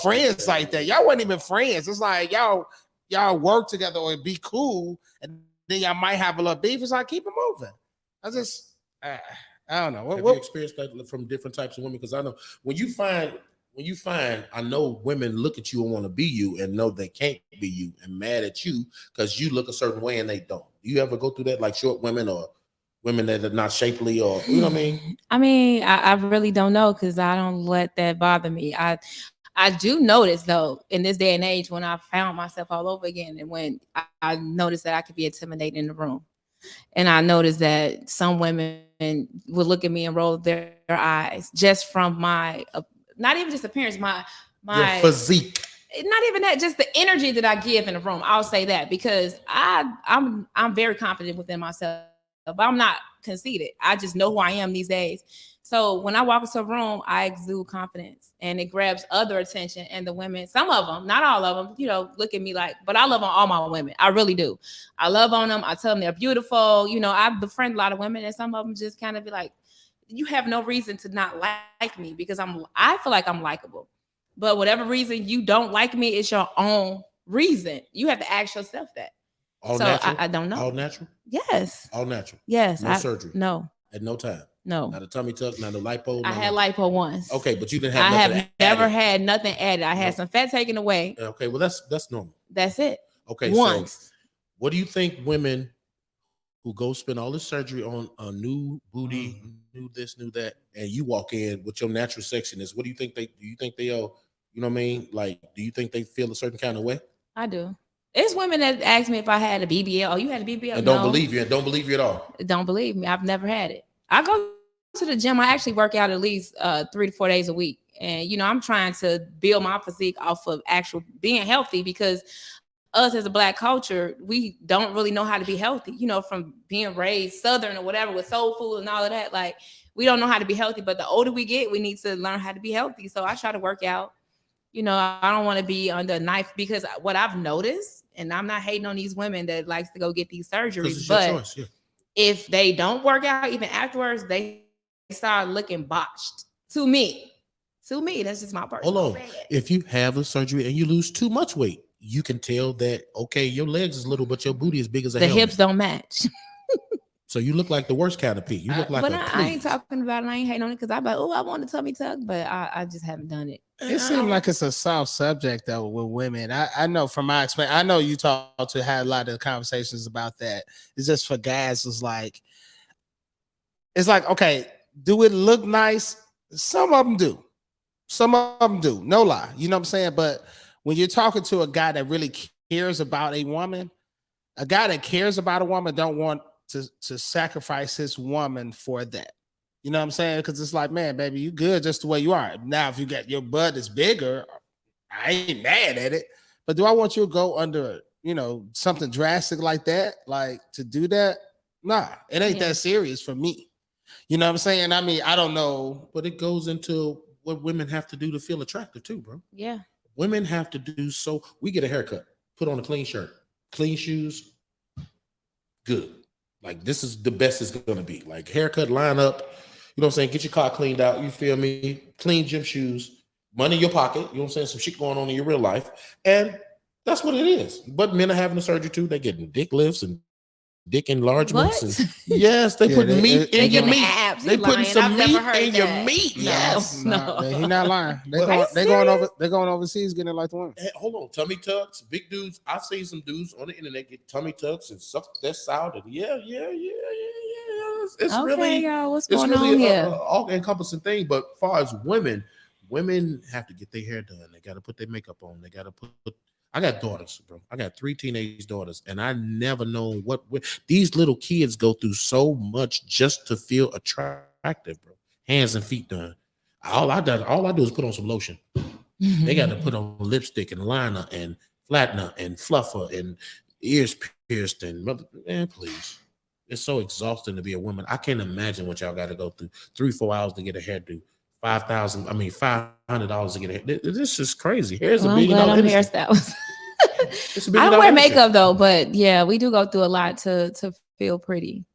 friends, like that. Y'all wasn't even friends. It's like y'all work together or be cool, and then y'all might have a little beef. It's like, keep it moving. I don't know. Have you experienced that from different types of women? Because I know when you find, I know women look at you and want to be you and know they can't be you and mad at you because you look a certain way and they don't. Do you ever go through that, like short women or women that are not shapely, or you know what I mean? I mean, I really don't know because I don't let that bother me. I do notice though, in this day and age, when I found myself all over again, and when I noticed that I could be intimidated in the room, and I noticed that some women would look at me and roll their eyes just from my, not even just appearance, my your physique. Not even that, just the energy that I give in the room. I'll say that because I'm very confident within myself. But I'm not conceited. I just know who I am these days. So when I walk into a room, I exude confidence, and it grabs other attention. And the women, some of them, not all of them, look at me like, but I love on all my women. I really do. I love on them. I tell them they're beautiful. I befriend a lot of women, and some of them just kind of be like, you have no reason to not like me because I feel like I'm likable. But whatever reason you don't like me, it's your own reason. You have to ask yourself that. All natural? I don't know. All natural? Yes. All natural? Yes. No surgery? No. At no time? No. Not a tummy tuck, not a lipo. I No, had no. lipo once. Okay, but you didn't have I nothing have never added. had nothing added. I had Nope. some fat taken away. Okay, well that's normal. That's it. Okay, Once. so what do you think women who go spend all this surgery on a new booty, new this, new that, and you walk in with your natural sexiness? What do you think they? Do you think they are? You know what I mean? Like, do you think they feel a certain kind of way? I do. It's women that ask me if I had a BBL. Oh, you had a BBL? And No. don't believe you, and don't believe you at all. Don't believe me. I've never had it. I go to the gym. I actually work out at least 3 to 4 days a week. And, you know, I'm trying to build my physique off of actual being healthy because us as a Black culture, we don't really know how to be healthy, you know, from being raised Southern or whatever with soul food and all of that. Like, we don't know how to be healthy, but the older we get, we need to learn how to be healthy. So I try to work out. You know, I don't want to be under a knife because what I've noticed, and I'm not hating on these women that likes to go get these surgeries, but choice, yeah. if they don't work out even afterwards, they start looking botched. To me, that's just my personal Hold on. opinion. If you have a surgery and you lose too much weight, you can tell that, okay, your legs is little, but your booty is big as a The helmet. hips don't match. So you look like the worst kind of pig. You look like But a I ain't please. talking about it. I ain't hating on it because I'm like, oh, I want a tummy tuck, but I just haven't done it. It seems like it's a soft subject though with women. I know from my experience. I know you talked to had a lot of conversations about that. It's just for guys. It's like okay, do it look nice? Some of them do. Some of them do. No lie. You know what I'm saying? But when you're talking to a guy that really cares about a woman, a guy that cares about a woman don't want to sacrifice his woman for that. You know what I'm saying? Because it's like, man, baby, you good just the way you are. Now, if you got your butt is bigger, I ain't mad at it. But do I want you to go under, you know, something drastic like that? Like to do that? Nah, it ain't that serious for me. You know what I'm saying? I mean, I don't know. But it goes into what women have to do to feel attractive too, bro. Yeah. Women have to do so. We get a haircut, put on a clean shirt, clean shoes, good. Like this is the best it's gonna be. Like haircut, line up. You know what I'm saying? Get your car cleaned out. You feel me? Clean gym shoes, money in your pocket. You know what I'm saying? Some shit going on in your real life, and that's what it is. But men are having a surgery too. They're getting dick lifts and dick enlargements. What? And yes, they putting meat in your meat. Abs. They You putting lying. some I've never meat heard in your that. meat. No. Yes. No. He's not lying. They're Are you going overseas getting it like the women. Hey, hold on, tummy tucks, big dudes. I've seen some dudes on the internet get tummy tucks and suck that out, and yeah. It's Okay, really, y'all, what's it's going really on here? all encompassing thing. But far as women have to get their hair done. They got to put their makeup on. They got to put. I got daughters, bro. I got 3 teenage daughters, and I never know what these little kids go through so much just to feel attractive, bro. Hands and feet done. All I do is put on some lotion. They got to put on lipstick and liner and flattener and fluffer and ears pierced and man, please. It's so exhausting to be a woman. I can't imagine what y'all got to go through. 3-4 hours to get a hairdo. $500 to get a hair. This is crazy. Here's Well, $1 I'm billion glad I'm industry. hairstylist. It's a $1 I billion don't wear industry. makeup though, but yeah, we do go through a lot to feel pretty.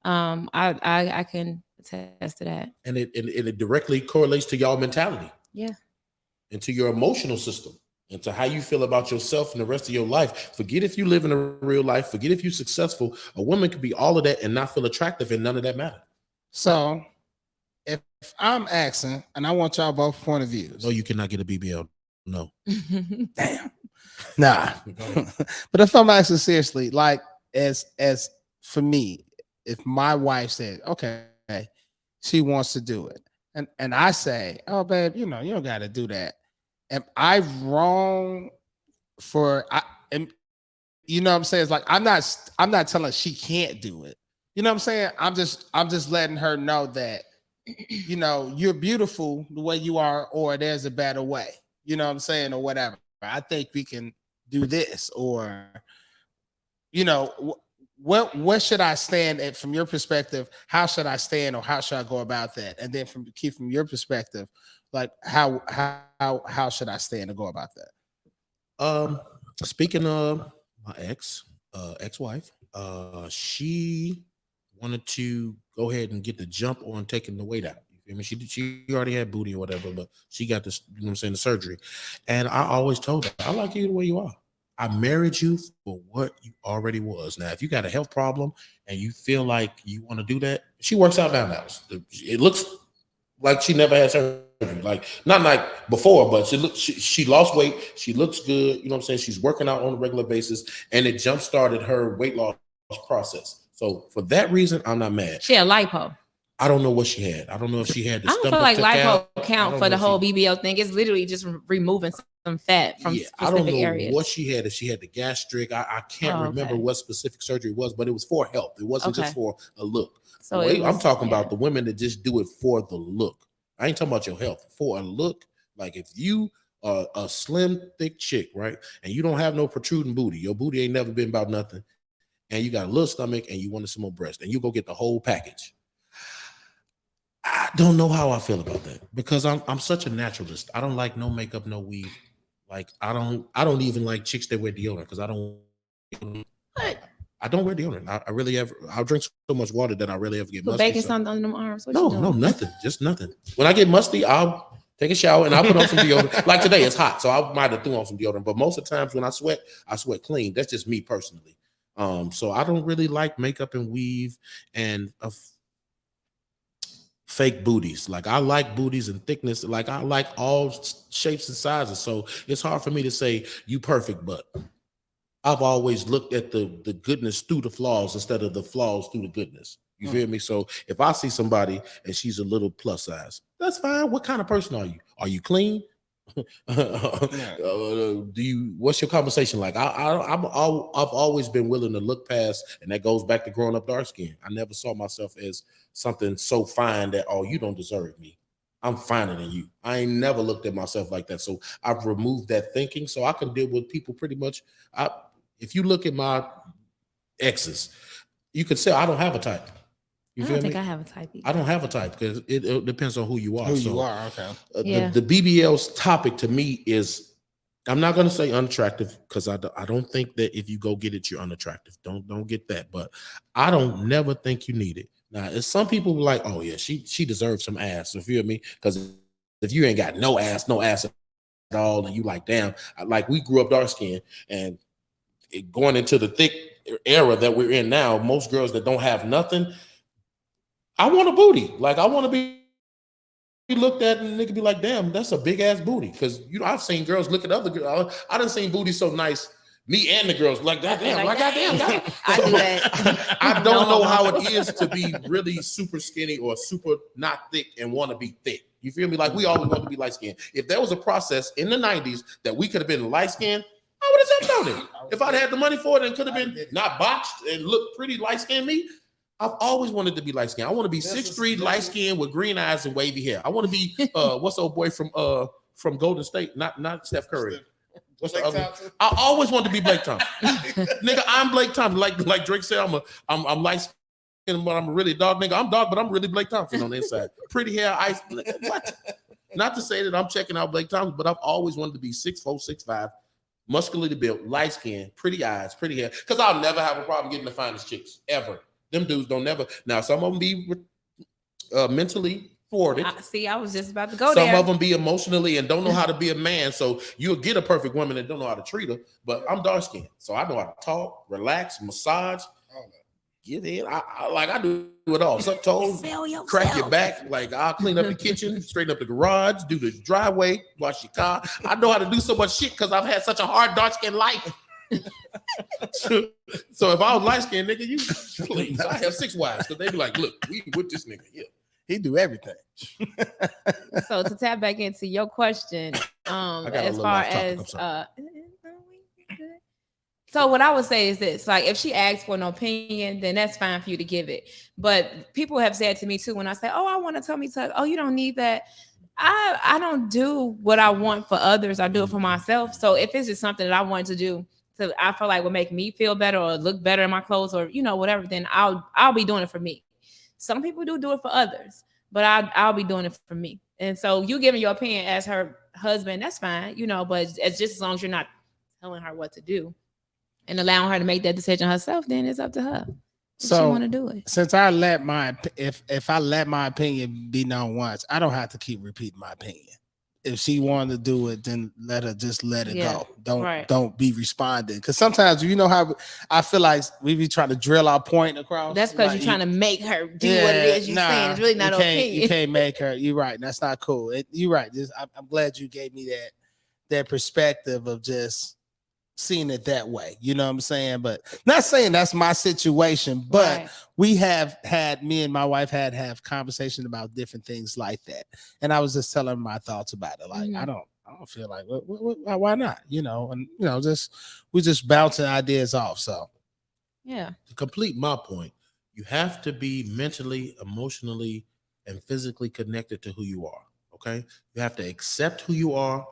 I can attest to that. And it directly correlates to y'all mentality. Yeah. And to your emotional system and to how you feel about yourself and the rest of your life. Forget if you live in a real life. Forget if you're successful. A woman could be all of that and not feel attractive, and none of that matter. So if I'm asking, and I want y'all both point of views. No, you cannot get a BBL. No. Damn. Nah. But if I'm asking seriously, like as for me, if my wife said, okay, she wants to do it, and I say, oh babe, you know, you don't got to do that. Am I wrong for and you know what I'm saying? It's like I'm not telling her she can't do it. You know what I'm saying? I'm just letting her know that, you know, you're beautiful the way you are, or there's a better way. You know what I'm saying, or whatever. I think we can do this, or you know, what should I stand at from your perspective? How should I stand, or how should I go about that? And then from your perspective, like how should I stand to go about that? Speaking of my ex-wife, she wanted to go ahead and get the jump on taking the weight out. You feel me? She already had booty or whatever, but she got this, you know what I'm saying, the surgery. And I always told her, I like you the way you are. I married you for what you already was. Now, if you got a health problem and you feel like you want to do that, she works out down the house. It looks like she never had surgery. Like not like before, but she lost weight. She looks good. You know what I'm saying? She's working out on a regular basis, and it jump started her weight loss process. So for that reason, I'm not mad. She had lipo. I don't know what she had. I don't know if she had the I don't stomach feel like took lipo out. count for the whole BBL thing. It's literally just removing some fat from specific I don't know areas. what she had. If she had the gastric, I can't remember what specific surgery it was, but it was for health. It wasn't just for a look. So I'm talking about the women that just do it for the look. I ain't talking about your health. For a look, like if you are a slim, thick chick, right, and you don't have no protruding booty, your booty ain't never been about nothing, and you got a little stomach and you wanted some more breast, and you go get the whole package. I don't know how I feel about that because I'm such a naturalist. I don't like no makeup, no weave. Like I don't even like chicks that wear deodorant because I don't wear deodorant. I really ever. I'll drink so much water that I really ever get musty. Baking something on them arms. No, nothing. Just nothing. When I get musty, I'll take a shower and I'll put on some deodorant. Like today, it's hot, so I might have threw on some deodorant. But most of the times when I sweat clean. That's just me personally. So I don't really like makeup and weave and fake booties. Like I like booties and thickness. Like I like all shapes and sizes. So it's hard for me to say you perfect, but I've always looked at the goodness through the flaws instead of the flaws through the goodness. You feel me? So if I see somebody and she's a little plus size, that's fine. What kind of person are you? Are you clean? What's your conversation like? I've always been willing to look past, and that goes back to growing up dark skin. I never saw myself as something so fine that, oh, you don't deserve me. I'm finer than you. I ain't never looked at myself like that. So I've removed that thinking so I can deal with people pretty much. If you look at my exes, you could say I don't have a type. I don't think I have a type either. I don't have a type because it depends on who you are. Okay. The BBL's topic to me is, I'm not going to say unattractive because I don't think that if you go get it, you're unattractive. Don't get that. But I don't never think you need it. Now, if some people were like, oh yeah, she deserves some ass. You feel me? Because if you ain't got no ass at all, and you like, damn, like we grew up dark skin and going into the thick era that we're in now, most girls that don't have nothing, I want a booty. Like I want to be looked at and nigga be like, damn, that's a big ass booty. Because I've seen girls look at other girls. I done seen booty so nice. Me and the girls like goddamn, goddamn. I do that. I don't know how it is to be really super skinny or super not thick and want to be thick. You feel me? Like we always want to be light skinned. If there was a process in the 90s that we could have been light skinned, I would have jumped on it. If I'd had the money for it and could have been not botched and looked pretty light skinned me. I've always wanted to be light skinned. I want to be 6'3", light skinned with green eyes and wavy hair. I want to be what's the old boy from Golden State? Not Steph Curry. What's the other? I always wanted to be Blake Thompson. Nigga, I'm Blake Thompson. Like Drake said, I'm light skinned, but I'm really dark. Nigga, I'm dark, but I'm really Blake Thompson on the inside. Pretty hair, ice. What? Not to say that I'm checking out Blake Thompson, but I've always wanted to be 6'4", 6'5", muscularly built, light skin, pretty eyes, pretty hair. Because I'll never have a problem getting the finest chicks ever. Them dudes don't never. Now some of them be mentally thwarted. I was just about to go there. Some of them be emotionally and don't know how to be a man. So you'll get a perfect woman that don't know how to treat her. But I'm dark skinned, so I know how to talk, relax, massage, get in. I do it all. Suck toes, crack your back. Like I'll clean up the kitchen, straighten up the garage, do the driveway, wash your car. I know how to do so much shit because I've had such a hard dark skinned life. So if I was light skinned, nigga, you please. I have 6 wives because they be like, look, we with this nigga. Yeah, he do everything. So to tap back into your question, as far as so what I would say is this: like, if she asks for an opinion, then that's fine for you to give it. But people have said to me too when I say, "Oh, I want to tell me to," oh, you don't need that. I don't do what I want for others. I do it for myself. So if it's just something that I want to do, so I feel like will make me feel better or look better in my clothes or whatever, then I'll be doing it for me. Some people do it for others, but I'll be doing it for me. And so you giving your opinion as her husband, that's fine, but it's just as long as you're not telling her what to do and allowing her to make that decision herself, then it's up to her. So she want to do it. Since I let if I let my opinion be known once, I don't have to keep repeating my opinion. if she wanted to do it, then let it Yeah, go. right. Don't be responding. Because sometimes you know how I feel like we be trying to drill our point across. That's because like, you're trying to make her do what it is you're saying. It's really not you okay. can't make her. You're right. That's not cool. You're right. I'm glad you gave me that perspective of just seeing it that way. You know what I'm saying? But not saying that's my situation, but Right. we have had, me and my wife have conversations about different things like that. And I was just telling her my thoughts about it. Like, Mhm. I don't feel like why not? You know, and just we just bouncing ideas off. So Yeah. To complete my point, you have to be mentally, emotionally, and physically connected to who you are. Okay. You have to accept who you are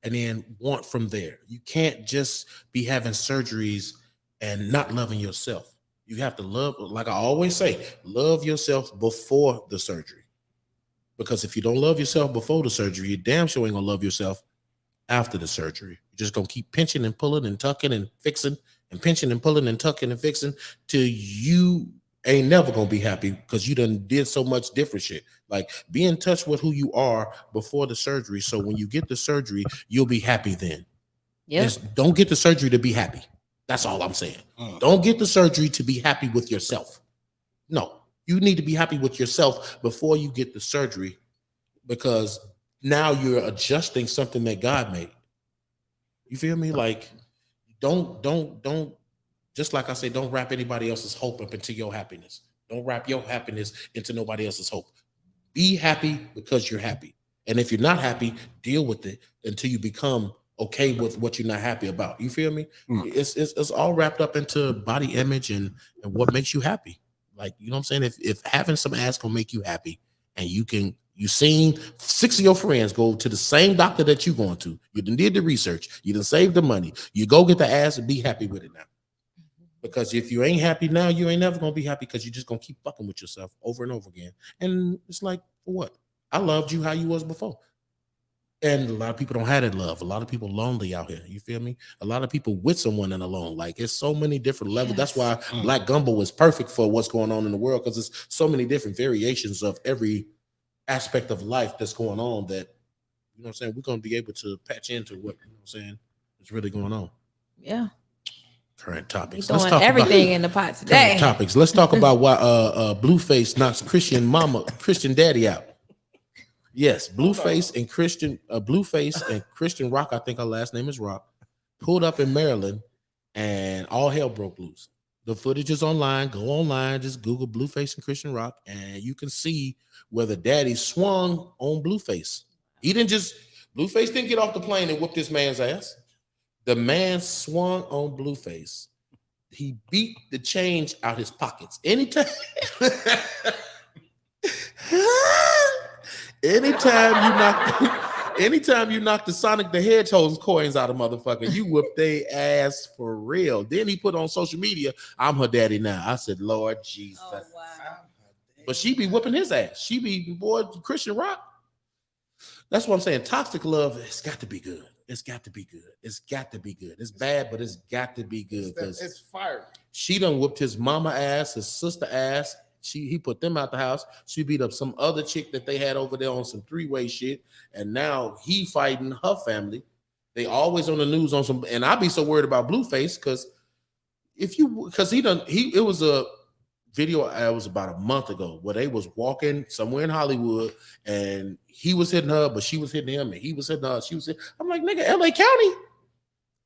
and then want from there. You can't just be having surgeries and not loving yourself. You have to love, like I always say, love yourself before the surgery. Because if you don't love yourself before the surgery, you damn sure ain't gonna love yourself after the surgery. You're just gonna keep pinching and pulling and tucking and fixing and pinching and pulling and tucking and fixing till you ain't never gonna be happy because you done did so much different shit. Like be in touch with who you are before the surgery. So when you get the surgery, you'll be happy then. Yep. Don't get the surgery to be happy. That's all I'm saying. Don't get the surgery to be happy with yourself. No, you need to be happy with yourself before you get the surgery because now you're adjusting something that God made. You feel me? Like, don't. Just like I say, don't wrap anybody else's hope up into your happiness. Don't wrap your happiness into nobody else's hope. Be happy because you're happy. And if you're not happy, deal with it until you become okay with what you're not happy about. You feel me? It's all wrapped up into body image and what makes you happy. Like, you know what I'm saying? If having some ass gonna make you happy and you seen 6 of your friends go to the same doctor that you going to, you done did the research, you done saved the money, you go get the ass and be happy with it now. Because if you ain't happy now, you ain't never gonna be happy because you're just gonna keep fucking with yourself over and over again. And it's like, for what? I loved you how you was before. And a lot of people don't have that love. A lot of people lonely out here. You feel me? A lot of people with someone and alone. Like it's so many different levels. That's why Black Gumbo is perfect for what's going on in the world because there's so many different variations of every aspect of life that's going on that, you know what I'm saying, we're gonna be able to patch into what, you know what I'm saying, is really going on. Yeah. Current topics. We're throwing everything in the pot today. Current topics. Let's talk about why Blueface knocks Christian daddy out. Yes, Blueface and Christian Rock, I think her last name is Rock, pulled up in Maryland and all hell broke loose. The footage is online. Go online, just Google Blueface and Christian Rock, and you can see where the daddy swung on Blueface. Blueface didn't get off the plane and whoop this man's ass. The man swung on Blueface. He beat the change out his pockets. Anytime you knock the Sonic the Hedgehog's coins out of motherfucker, you whoop they ass for real. Then he put on social media, I'm her daddy now. I said, Lord Jesus. Oh, wow. But she be whooping his ass. She be, boy, Christian Rock. That's what I'm saying. Toxic love, it's got to be good. It's got to be good. It's got to be good. It's bad, but it's got to be good. It's fire. She done whooped his mama ass, his sister ass. He put them out the house. She beat up some other chick that they had over there on some three-way shit. And now he fighting her family. They always on the news on some, and I be so worried about Blueface because it was a video, it was about a month ago where they was walking somewhere in Hollywood and he was hitting her, but she was hitting him, and he was hitting her. I'm like, nigga, LA County,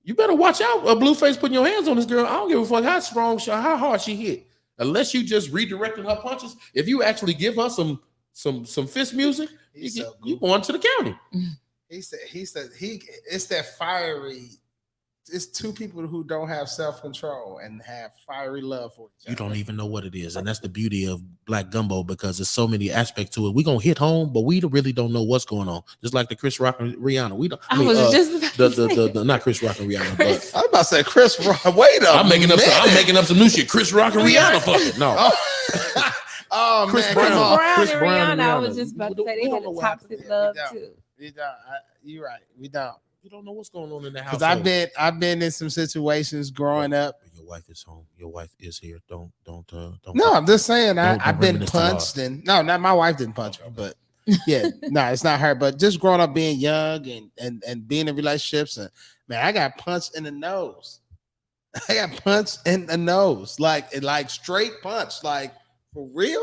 you better watch out. Blueface putting your hands on this girl. I don't give a fuck how hard she hit. Unless you just redirecting her punches. If you actually give her some fist music, you going to the county. He said it's that fiery. It's two people who don't have self-control and have fiery love for each other. You don't even know what it is. And that's the beauty of Black Gumbo because there's so many aspects to it. We're going to hit home, but we really don't know what's going on. Just like the Chris Rock and Rihanna. We don't. Not Chris Rock and Rihanna. But I was about to say Chris Rock. Wait up. I'm making up some new shit. Chris Rock and Rihanna fucking. No. Oh, Chris man. Brown Chris and Brown and Rihanna. I Rihanna. was just about to say they had a toxic love too. You're right. We don't. You don't know what's going on in the house. Because I've been in some situations growing up. Your wife is home. Your wife is here. Don't. No, I'm just saying I've been punched and no, not my wife didn't punch me, but Yeah, no, it's not her. But just growing up being young and being in relationships, and man, I got punched in the nose. I got punched in the nose, like straight punch, like for real.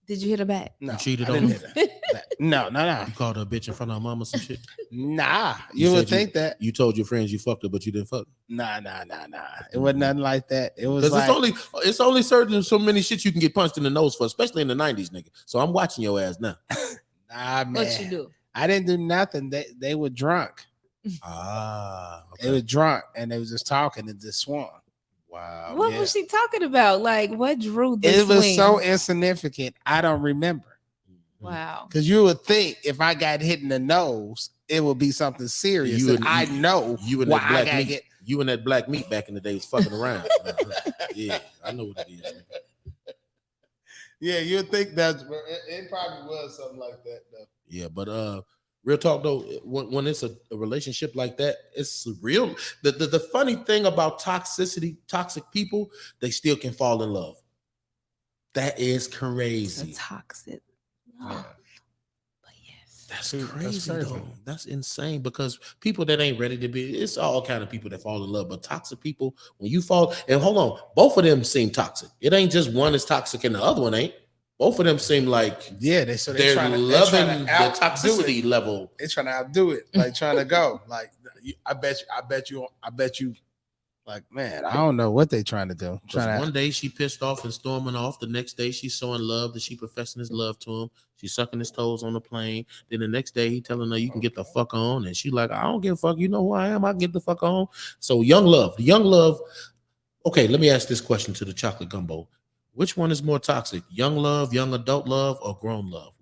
Did you hit her back? No, You cheated I on didn't her? hit her. No. You called her a bitch in front of her mama, some shit. Nah, you would said think that. You told your friends you fucked her, but you didn't fuck her. Nah. It wasn't nothing like that. It was Because like it's only certain so many shit you can get punched in the nose for, especially in the 90s, nigga. So I'm watching your ass now. nah, man. What you do? I didn't do nothing. They were drunk. Okay. They were drunk and they was just talking and just swung. Wow. What was she talking about? Like, what drew the It was swing? so insignificant. I don't remember. Wow. Because you would think if I got hit in the nose, it would be something serious. I know you and why that black I gotta meat. get. You and that black meat back in the day was fucking around. Yeah, I know what it is. Nigga. Yeah, you'd think that it probably was something like that though. Yeah, but real talk though, when it's a relationship like that, it's real. The funny thing about toxicity, toxic people, they still can fall in love. That is It's crazy. a toxic love. Yeah. But yes. That's That's crazy crazy. though. That's insane because people that ain't ready to be, it's all kind of people that fall in love. But toxic people, when you fall, and hold on, both of them seem toxic. It ain't just one is toxic and the other one ain't. Both of them seem like Yeah, they're trying loving to the toxicity level. They're trying to outdo it, like trying to go. Like I bet you. Like man, I don't know what they trying to do. Because one day she pissed off and storming off. The next day she's showing love that she professing his love to him. She's sucking his toes on the plane. Then the next day he telling her you can get the fuck on, and she like I don't give a fuck. You know who I am. I can get the fuck on. So young love. Okay, let me ask this question to the chocolate gumbo. Which one is more toxic? Young love, young adult love, or grown love?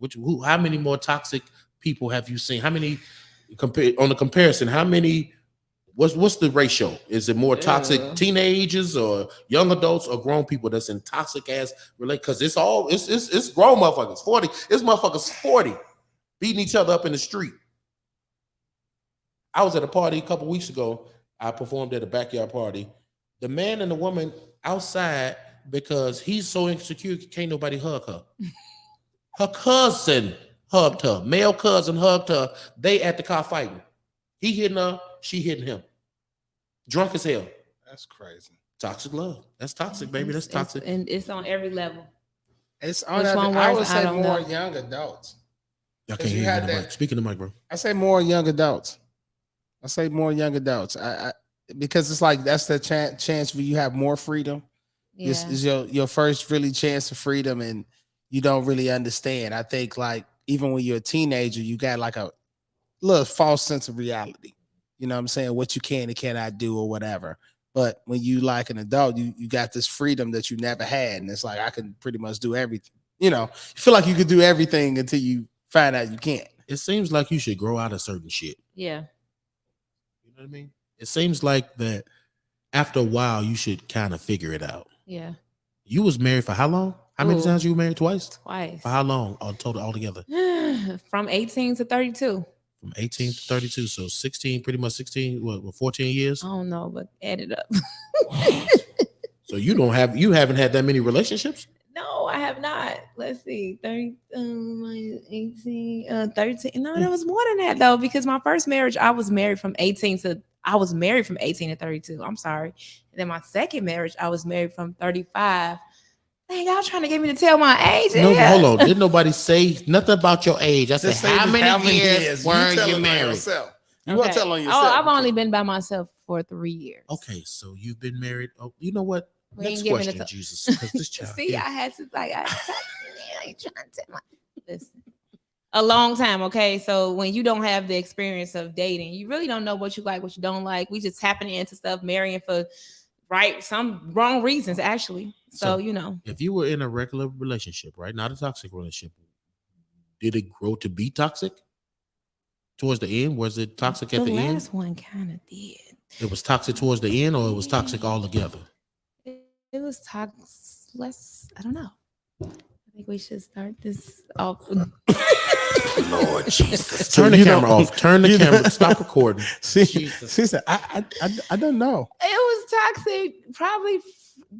How many more toxic people have you seen? How many on the comparison? How many? What's the ratio? Is it more toxic teenagers or young adults or grown people that's in toxic ass relate? Because it's grown motherfuckers. 40. It's motherfuckers 40 beating each other up in the street. I was at a party a couple weeks ago. I performed at a backyard party. The man and the woman outside because he's so insecure, can't nobody hug her. Her cousin hugged her. Male cousin hugged her. They at the car fighting. He hitting her, she hitting him. Drunk as hell. That's crazy. Toxic love. That's toxic, baby. That's toxic. And it's on every level. It's on. Which one I worse? would I say don't more know. young adults. I can't 'Cause you hear you had in the that- mic. Speak in the mic, bro. I say more young adults. I say more young adults. I because it's like that's the chance where you have more freedom. Yeah. This is your first really chance of freedom, and you don't really understand. I think like even when you're a teenager, you got like a little false sense of reality. You know what I'm saying? What you can and cannot do or whatever. But when you like an adult, you got this freedom that you never had, and it's like I can pretty much do everything. You know, you feel like you could do everything until you find out you can't. It seems like you should grow out of certain shit. Yeah. You know what I mean? It seems like that after a while you should kind of figure it out. Yeah. You was married for how long? How many times you were married? Twice? Twice. For how long altogether? From 18 to 32. From 18 to 32. So 16, pretty much 16, what 14 years? I don't know, but add it up. So you haven't had that many relationships? No, I have not. Let's see. 30, 18, 13. No, there was more than that though, because my first marriage, I was married from 18 to 32. I'm sorry. And then my second marriage, I was married from 35. Dang, y'all trying to get me to tell my age? No, Yeah. hold on. Didn't nobody say nothing about your age? I said, Just say how just many years were tell you it on married? yourself. You Okay. want to tell on yourself. Oh, I've only been by myself for 3 years. Okay, so you've been married. Oh, you know what? We Next ain't giving question, it to- Jesus. Because this child. See, here- I had to like I ain't trying to tell my listen. A long time, okay. So when you don't have the experience of dating, you really don't know what you like, what you don't like. We just tapping into stuff, marrying for some wrong reasons, actually. So you know, if you were in a regular relationship, right, not a toxic relationship, did it grow to be toxic towards the end? Was it toxic at the end? last one kind of did. It was toxic towards the end, or it was toxic altogether? It was toxic. I don't know. I think we should start this off. Lord Jesus. So Turn the you camera don't- off. Turn the you camera. don't- Stop recording. See, Jesus. she said, I don't know. It was toxic, probably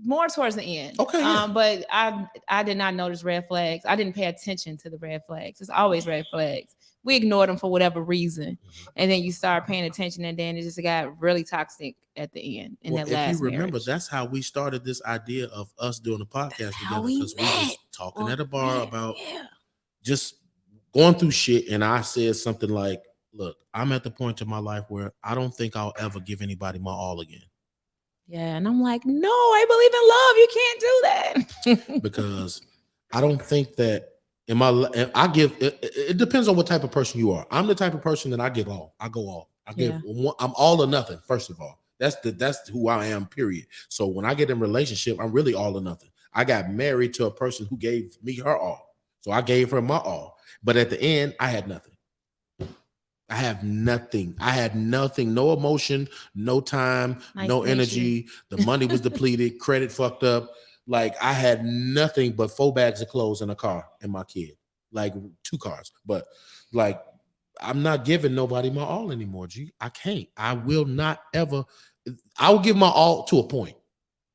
more towards the end. Okay, yeah. But I did not notice red flags. I didn't pay attention to the red flags. It's always red flags. We ignored them for whatever reason, and then you start paying attention, and then it just got really toxic at the end in Well, that if last you remember, marriage. that's how we started this idea of us doing a podcast That's how together, we because we was met. talking Well, at a bar yeah, about yeah. just going through shit, and I said something like, look, I'm at the point in my life where I don't think I'll ever give anybody my all again. Yeah, and I'm like, no, I believe in love. You can't do that. Because I don't think that in my I give it depends on what type of person you are. I'm the type of person that I give all. I go all. I give I'm all or nothing, first of all. That's who I am, period. So when I get in a relationship, I'm really all or nothing. I got married to a person who gave me her all. So I gave her my all. But at the end, I had nothing. I have nothing. I had nothing, no emotion, no time, Nice no to meet energy. you. The money was depleted, credit fucked up. Like I had nothing but 4 bags of clothes in a car and my kid, like 2 cars. But like, I'm not giving nobody my all anymore, G. I can't. I will not ever. I will give my all to a point.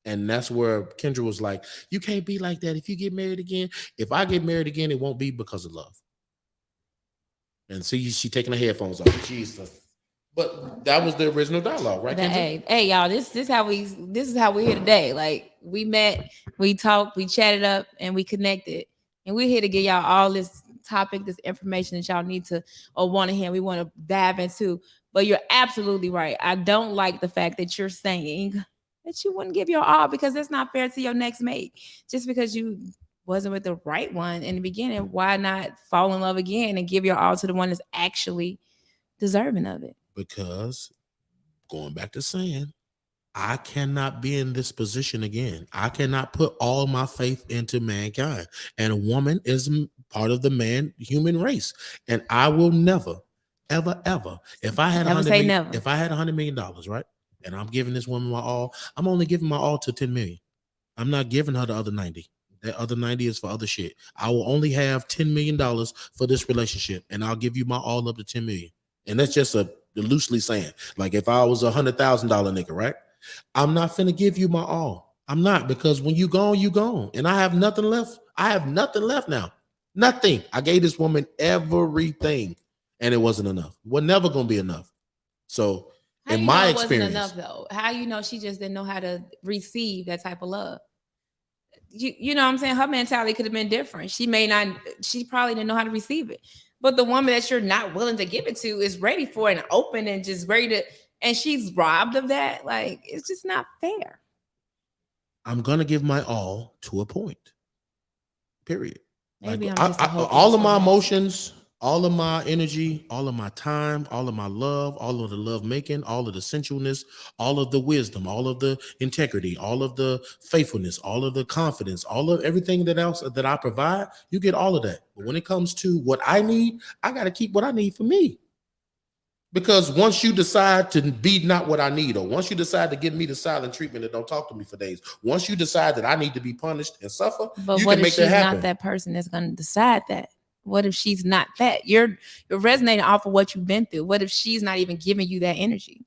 And that's where Kendra was like, you can't be like that if you get married again. If I get married again, it won't be because of love. And see, she taking the headphones off. Jesus. But that was the original dialogue, right, Kendra? Hey, y'all, this is how we're here today. Like we met, we talked, we chatted up, and we connected. And we're here to give y'all all this topic, this information that y'all need to or want to hear. We want to dive into. But you're absolutely right. I don't like the fact that you're saying that you wouldn't give your all because that's not fair to your next mate. Just because you wasn't with the right one in the beginning, why not fall in love again and give your all to the one that's actually deserving of it? Because going back to saying, I cannot be in this position again. I cannot put all my faith into mankind. And a woman is part of the human race. And I will never, ever, if I had Never say never. if I had $100 million, right? And I'm giving this woman my all, I'm only giving my all to 10 million. I'm not giving her the other 90. That other 90 is for other shit. I will only have $10 million for this relationship, and I'll give you my all up to 10 million. And that's just a loosely saying. Like if I was $100,000 nigga, right? I'm not finna give you my all. I'm not, because when you gone, you gone. And I have nothing left. I have nothing left now. Nothing. I gave this woman everything, and it wasn't enough. It was never gonna be enough. So How in you my know it experience, wasn't enough though? How you know she just didn't know how to receive that type of love? You know what I'm saying? Her mentality could have been different. She probably didn't know how to receive it. But the woman that you're not willing to give it to is ready for it and open and just ready to, and she's robbed of that. Like, it's just not fair. I'm gonna give my all to a point. Period. Maybe Like I'm just a hopeless all of my romantic. emotions, all of my energy, all of my time, all of my love, all of the love making, all of the sensualness, all of the wisdom, all of the integrity, all of the faithfulness, all of the confidence, all of everything that else that I provide, you get all of that. But when it comes to what I need, I got to keep what I need for me. Because once you decide to be not what I need, or once you decide to give me the silent treatment and don't talk to me for days, once you decide that I need to be punished and suffer, But you what can if make that she's happen. not that person that's going to decide that? What if she's not that? You're resonating off of what you've been through. What if she's not even giving you that energy?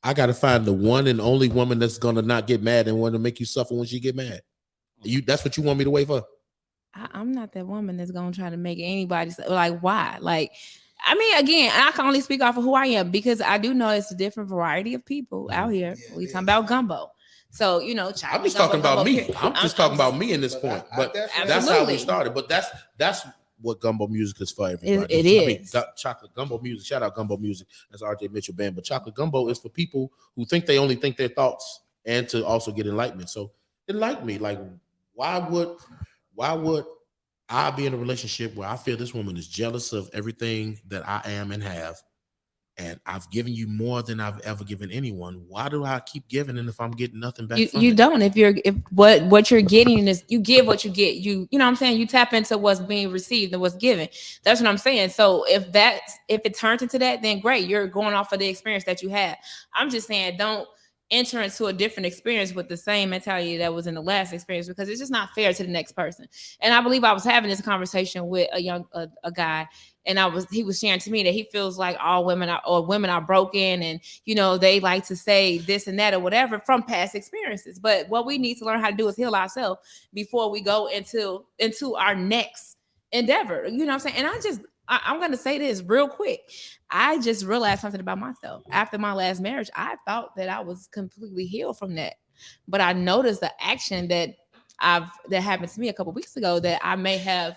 I got to find the one and only woman that's going to not get mad and want to make you suffer when she get mad. That's what you want me to wait for? I'm not that woman that's going to try to make anybody like, why? Like, I mean, again, I can only speak off of who I am because I do know it's a different variety of people out here. Yeah, We talking about gumbo. So, you know, I'm just talking about me. I'm just talking about me in this point. But that's how we started. But that's what gumbo music is for everybody. It is. Chocolate gumbo music. Shout out gumbo music. That's RJ Mitchell band. But chocolate gumbo is for people who think they only think their thoughts and to also get enlightenment. So enlighten me. Like, why would I be in a relationship where I feel this woman is jealous of everything that I am and have, and I've given you more than I've ever given anyone? Why do I keep giving, and if I'm getting nothing back from you it? don't. If what you're getting is you give what you get. You know what I'm saying? You tap into what's being received and what's given. That's what I'm saying. So if it turns into that, then great. You're going off of the experience that you had. I'm just saying, don't enter into a different experience with the same mentality that was in the last experience, because it's just not fair to the next person. And I believe I was having this conversation with a guy, and he was sharing to me that he feels like all women are broken, and they like to say this and that or whatever from past experiences. But what we need to learn how to do is heal ourselves before we go into our next endeavor. You know what I'm saying? And I'm going to say this real quick. I just realized something about myself. After my last marriage, I thought that I was completely healed from that. But I noticed the action that happened to me a couple of weeks ago, that I may have,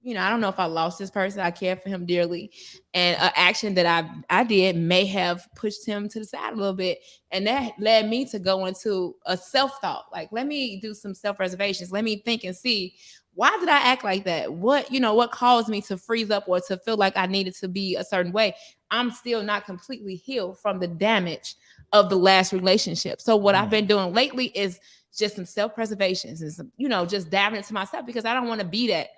I don't know if I lost this person. I care for him dearly. And an action that I did may have pushed him to the side a little bit. And that led me to go into a self-thought. Like, let me do some self-reservations. Let me think and see, why did I act like that? What caused me to freeze up or to feel like I needed to be a certain way? I'm still not completely healed from the damage of the last relationship. So what I've been doing lately is just some self-preservations and some, just dabbing into myself, because I don't want to be that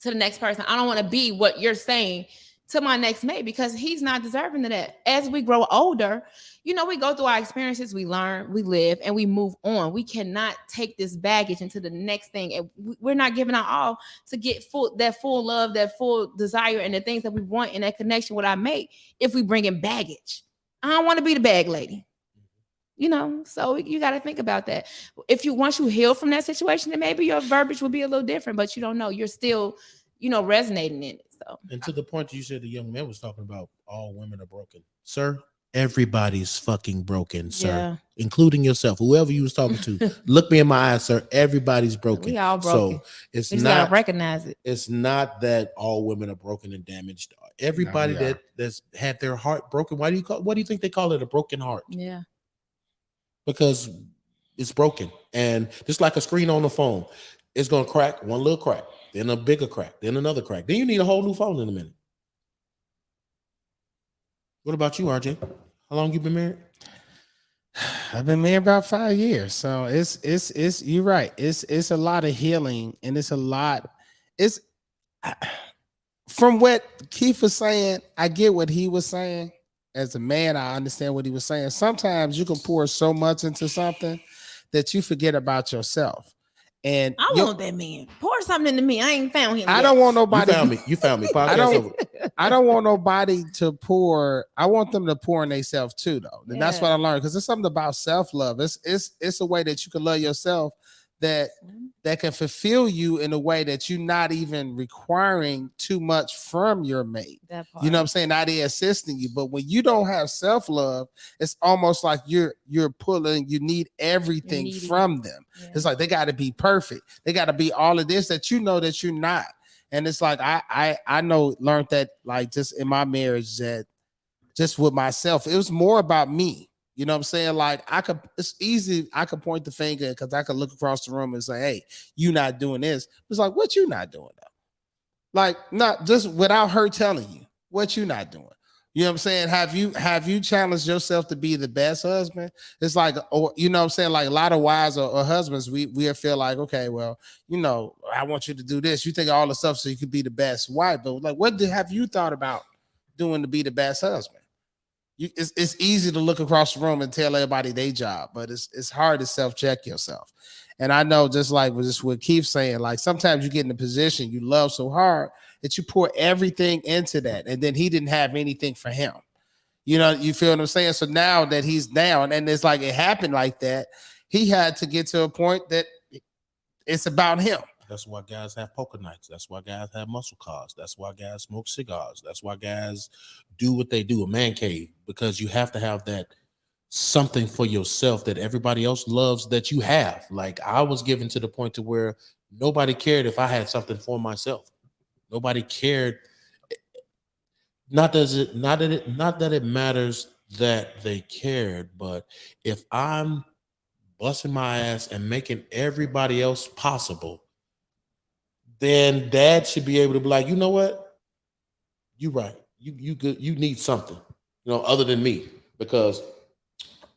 to the next person. I don't want to be what you're saying to my next mate, because he's not deserving of that. As we grow older, we go through our experiences, we learn, we live, and we move on. We cannot take this baggage into the next thing. And we're not giving our all to get that full love, that full desire, and the things that we want in that connection with our mate if we bring in baggage. I don't want to be the bag lady. So you got to think about that. Once you heal from that situation, then maybe your verbiage will be a little different, but you don't know. You're still, resonating in it. So, and to the point you said the young man was talking about, all women are broken, sir. Everybody's fucking broken, sir, including yourself. Whoever you was talking to, look me in my eyes, sir. Everybody's broken. We all broken. So it's we just not gotta recognize it. It's not that all women are broken and damaged. Everybody that's had their heart broken. What do you think they call it? A broken heart? Yeah. Because it's broken. And just like a screen on the phone, it's going to crack, one little crack, then a bigger crack, then another crack. Then you need a whole new phone in a minute. What about you, RJ? How long you been married? I've been married about 5 years. So it's you're right. It's a lot of healing, and it's a lot. It's from what Keith was saying, I get what he was saying. As a man, I understand what he was saying. Sometimes you can pour so much into something that you forget about yourself. And I want that man. Pour something into me. I ain't found him. I don't want nobody. You found me. Podcast over. I don't want nobody to pour. I want them to pour in themselves too, though. And that's what I learned, because it's something about self-love. It's a way that you can love yourself that can fulfill you in a way that you're not even requiring too much from your mate. You know what I'm saying? Not they assisting you. But when you don't have self-love, it's almost like you're pulling, you need everything from them. Yeah. It's like they got to be perfect. They got to be all of this that that you're not. And it's like I learned that, like, just in my marriage, that just with myself, it was more about me. You know what I'm saying? Like, it's easy. I could point the finger because I could look across the room and say, hey, you not doing this. It's like, what you not doing though? Like, not just without her telling you what you not doing. You know what I'm saying? Have you challenged yourself to be the best husband? It's like, or you know what I'm saying? Like, a lot of wives or husbands, we feel like, okay, well, I want you to do this. You think all the stuff so you could be the best wife. But like, have you thought about doing to be the best husband? It's easy to look across the room and tell everybody their job, but it's hard to self-check yourself. And I know, just like what Keith's saying, like, sometimes you get in a position you love so hard that you pour everything into that, and then he didn't have anything for him. You feel what I'm saying? So now that he's down, and it's like it happened like that, he had to get to a point that it's about him. That's why guys have poker nights. That's why guys have muscle cars. That's why guys smoke cigars. That's why guys do what they do, a man cave, because you have to have that something for yourself that everybody else loves that you have. Like, I was given to the point to where nobody cared if I had something for myself. Nobody cared. Not that it matters that they cared, but if I'm busting my ass and making everybody else possible, then dad should be able to be like, you know what? You right. You good. You need something, other than me, because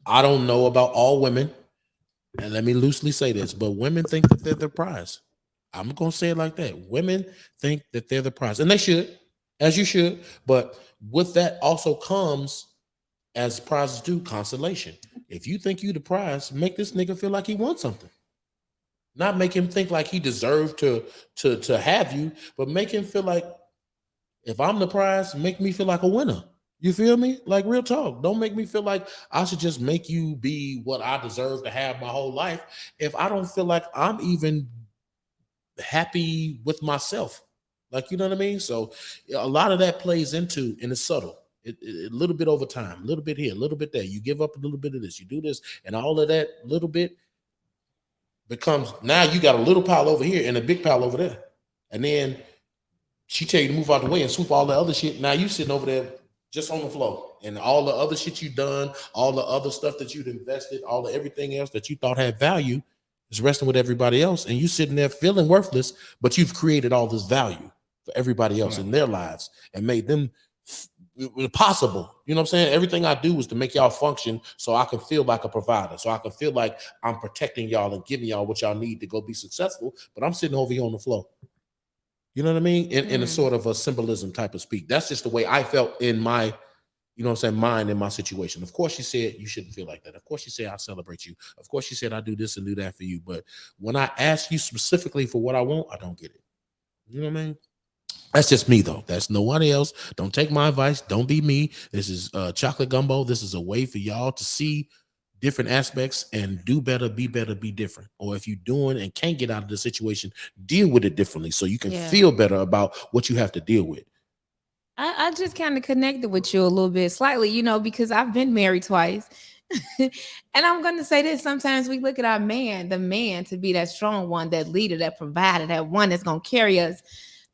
I don't know about all women. And let me loosely say this, but women think that they're the prize. I'm going to say it like that. Women think that they're the prize, and they should, as you should. But with that also comes as prizes do, consolation. If you think you the prize, make this nigga feel like he wants something. Not make him think like he deserved to have you, but make him feel like if I'm the prize, make me feel like a winner. You feel me? Like real talk. Don't make me feel like I should just make you be what I deserve to have my whole life if I don't feel like I'm even happy with myself. Like, you know what I mean? So a lot of that plays into, and it's subtle. A little bit over time, a little bit here, a little bit there. You give up a little bit of this, you do this, and all of that little bit becomes, now you got a little pile over here and a big pile over there. And then she tell you to move out the way and swoop all the other shit. Now you sitting over there just on the floor, and all the other shit you done, all the other stuff that you'd invested, all the everything else that you thought had value is resting with everybody else, and you sitting there feeling worthless, but you've created all this value for everybody else in their lives and made them possible. You know what I'm saying? Everything I do is to make y'all function so I can feel like a provider, so I can feel like I'm protecting y'all and giving y'all what y'all need to go be successful, but I'm sitting over here on the floor. You know what I mean? In a sort of a symbolism type of speak. That's just the way I felt in my, you know what I'm saying, mind in my situation. Of course, she said you shouldn't feel like that. Of course, she said I celebrate you. Of course, she said I do this and do that for you. But when I ask you specifically for what I want, I don't get it. You know what I mean? That's just me, though. That's nobody else. Don't take my advice. Don't be me. This is Chocolate Gumbo. This is a way for y'all to see different aspects and do better, be different. Or if you're doing and can't get out of the situation, deal with it differently so you can feel better about what you have to deal with. I just kind of connected with you a little bit slightly, you know, because I've been married twice. And I'm going to say this. Sometimes we look at our man, the man, to be that strong one, that leader, that provider, that one that's going to carry us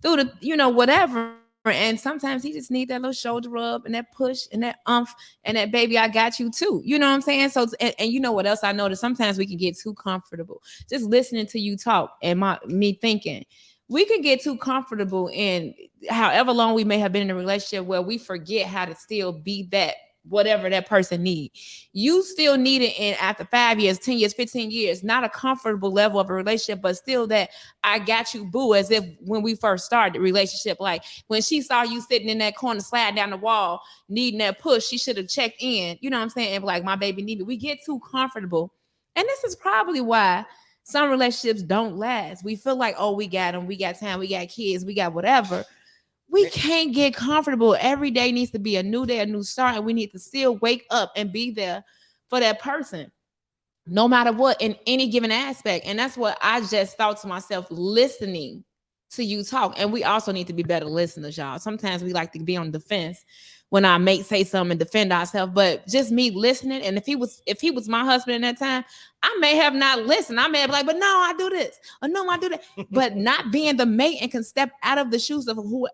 through the, you know, whatever. And sometimes he just need that little shoulder rub and that push and that and that baby, I got you too. You know what I'm saying? So, and you know what else I noticed? Sometimes we can get too comfortable just listening to you talk and me thinking. We can get too comfortable in however long we may have been in a relationship where we forget how to still be that whatever that person need. You still need it in after 5 years, 10 years, 15 years, not a comfortable level of a relationship, but still that I got you, boo, as if when we first started the relationship, like when she saw you sitting in that corner, sliding down the wall, needing that push, she should have checked in, you know what I'm saying? And like, my baby needed, we get too comfortable. And this is probably why some relationships don't last. We feel like, oh, we got them, we got time, we got kids, we got whatever. We can't get comfortable. Every day needs to be a new day, a new start, and we need to still wake up and be there for that person, no matter what, in any given aspect. And that's what I just thought to myself, listening to you talk. And we also need to be better listeners, y'all. Sometimes we like to be on the fence when our mate say something and defend ourselves, but just me listening. And if he was my husband at that time, I may have not listened. I may have like, but no, I do this, or no, I do that. But not being the mate and can step out of the shoes of who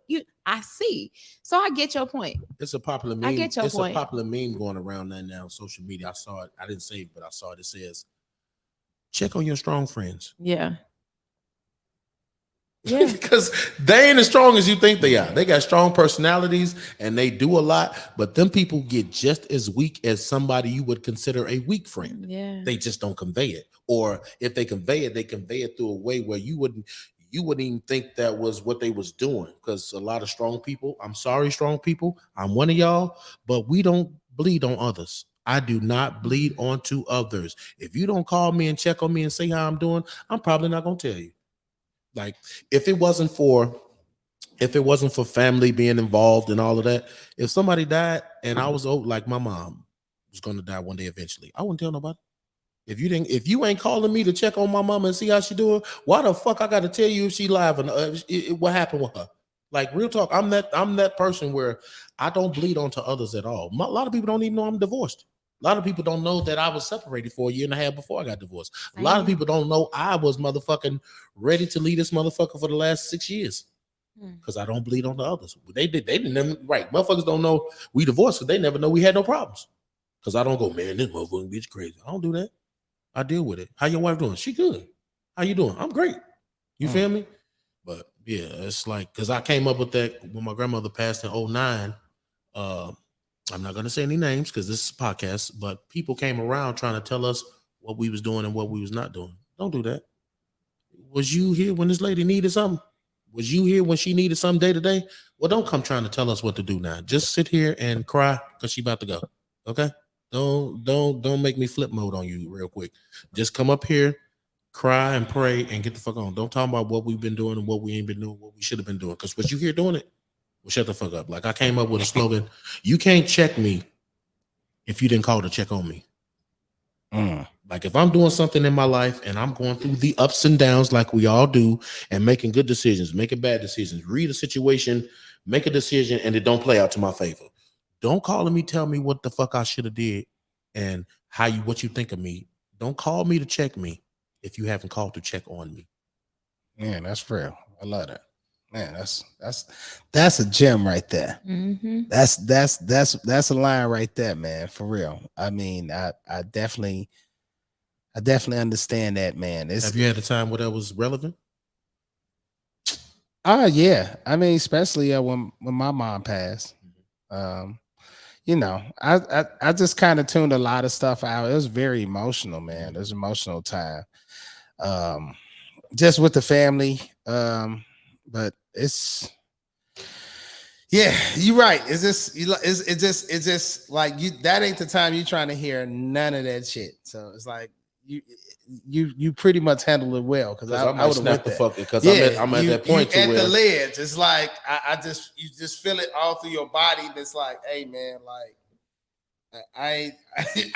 I see. So I get your point. It's a popular meme. I get your point. A popular meme going around now on social media. I saw it. I didn't save it, but I saw it. It says, check on your strong friends. Yeah. Yeah. Because they ain't as strong as you think they are. They got strong personalities and they do a lot, but them people get just as weak as somebody you would consider a weak friend. Yeah. They just don't convey it. Or if they convey it through a way where you wouldn't even think that was what they was doing. Because a lot of strong people, I'm sorry, strong people, I'm one of y'all, but we don't bleed on others. I do not bleed onto others. If you don't call me and check on me and say how I'm doing, I'm probably not gonna tell you. Like if it wasn't for family being involved and all of that, if somebody died and I was old, like my mom was going to die one day eventually, I wouldn't tell nobody. If you ain't calling me to check on my mama and see how she doing, why the fuck I got to tell you if she live and what happened with her? Like real talk, I'm that person where I don't bleed onto others at all. A lot of people don't even know I'm divorced. A lot of people don't know that I was separated for a year and a half before I got divorced. A lot of people don't know I was motherfucking ready to leave this motherfucker for the last 6 years because I don't bleed on the others. They didn't right. Motherfuckers don't know we divorced because they never know we had no problems. Because I don't go, man, this motherfucking bitch crazy. I don't do that. I deal with it. How your wife doing? She good. How you doing? I'm great. You feel me? But yeah, it's like because I came up with that when my grandmother passed in 2009. I'm not going to say any names because this is a podcast, but people came around trying to tell us what we was doing and what we was not doing. Don't do that. Was you here when this lady needed something? Was you here when she needed something day to day? Well, don't come trying to tell us what to do now. Just sit here and cry because she about to go. Okay. Don't make me flip mode on you real quick. Just come up here, cry and pray, and get the fuck on. Don't talk about what we've been doing and what we ain't been doing, what we should have been doing. Because what you here doing it, well, shut the fuck up. Like I came up with a slogan: you can't check me if you didn't call to check on me. Like if I'm doing something in my life and I'm going through the ups and downs like we all do, and making good decisions, making bad decisions, read a situation, make a decision, and it don't play out to my favor. Don't call me, tell me what the fuck I should have did and what you think of me. Don't call me to check me if you haven't called to check on me. Man, that's real. I love that. Man, that's a gem right there. Mm-hmm. That's a line right there, man. For real. I mean, I definitely understand that, man. Have you had a time where that was relevant? Yeah. I mean, especially when my mom passed. You know, I just kind of tuned a lot of stuff out. It was very emotional, man. It was an emotional time. Just with the family. But it's yeah, you're right. It's just like you that ain't the time you trying to hear none of that shit. So it's like you pretty much handled it well because I might would have snap the fuck because I'm at that point you to at the where ledge. It's like you just feel it all through your body. And it's like, hey man, like I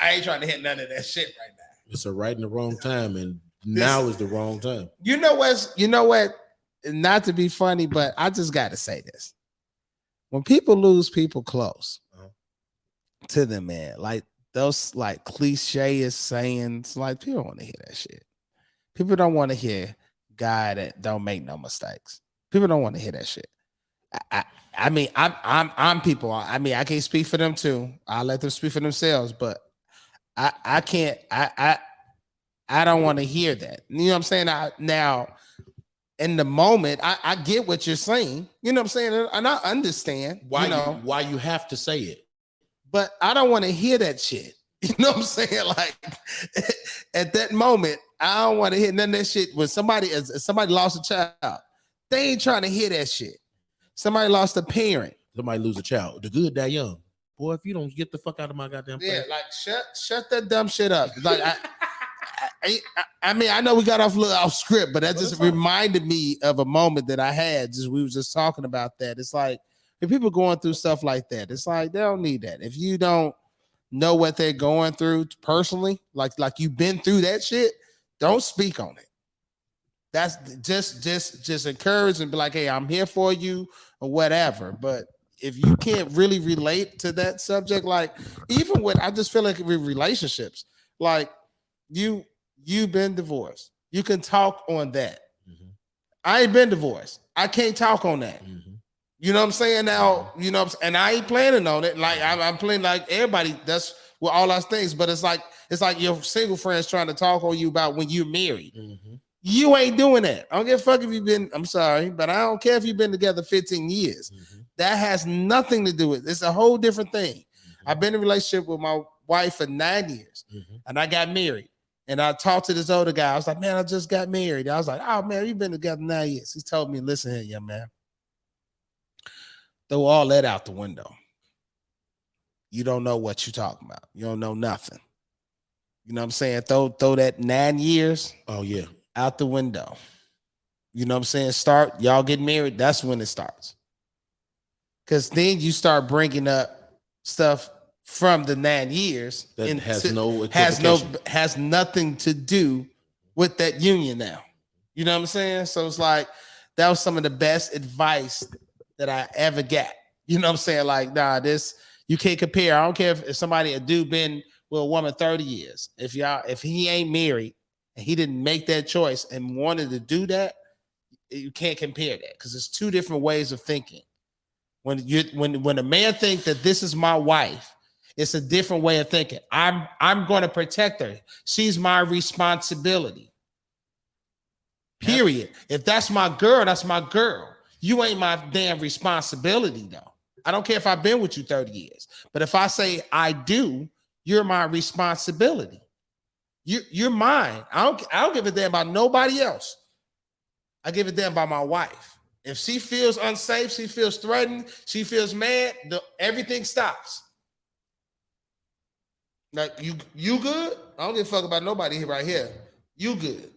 ain't trying to hit none of that shit right now. it's a right and the wrong time, and now is the wrong time. You know what? Not to be funny, but I just got to say this: when people lose people close to them, man, like those like cliche sayings, like people want to hear that shit. People don't want to hear guy that don't make no mistakes. People don't want to hear that shit. I mean, I'm people. I mean, I can't speak for them too. I'll let them speak for themselves, but I can't. I don't want to hear that. You know what I'm saying? Now, in the moment, I get what you're saying. You know what I'm saying? And I understand why you have to say it. But I don't want to hear that shit. You know what I'm saying? Like at that moment, I don't want to hear none of that shit. When somebody lost a child, they ain't trying to hear that shit. Somebody lost a parent. Somebody lose a child. The good die young. Boy, if you don't get the fuck out of my goddamn place. Yeah, like shut that dumb shit up. Like I mean, I know we got off script, but that just reminded me of a moment that I had. We were just talking about that. It's like if people going through stuff like that, it's like they don't need that. If you don't know what they're going through personally, like you've been through that shit, don't speak on it. That's just encourage and be like, hey, I'm here for you or whatever. But if you can't really relate to that subject, like even with, I just feel like with relationships, like you've been divorced, you can talk on that. I ain't been divorced, I can't talk on that. You know what I'm saying? Now, you know, and I ain't planning on it. Like I'm playing like everybody. That's with all those things. But it's like your single friends trying to talk on you about when you're married. You ain't doing that. I don't give a fuck if you've been. I'm sorry, but I don't care if you've been together 15 years. That has nothing to do with it. It's a whole different thing. I've been in a relationship with my wife for 9 years, and I got married. And I talked to this older guy. I was like, man, I just got married. I was like, oh man, you've been together 9 years. He told me, listen here, young man. Throw all that out the window. You don't know what you're talking about. You don't know nothing. You know what I'm saying? Throw that 9 years. Oh yeah, out the window. You know what I'm saying? Start y'all get married. That's when it starts. Because then you start bringing up stuff from the 9 years that has nothing to do with that union now. You know what I'm saying? So it's like that was some of the best advice that I ever got. You know what I'm saying? Like, nah, this you can't compare. I don't care if somebody, a dude been with a woman 30 years. If he ain't married and he didn't make that choice and wanted to do that, you can't compare that because it's two different ways of thinking. When a man thinks that this is my wife, it's a different way of thinking. I'm going to protect her. She's my responsibility. Period. If that's my girl, that's my girl. You ain't my damn responsibility, though. I don't care if I've been with you 30 years. But if I say I do, you're my responsibility. You're mine. I don't give a damn about nobody else. I give a damn about my wife. If she feels unsafe, she feels threatened, she feels mad, everything stops. Like you good? I don't give a fuck about nobody right here. You good?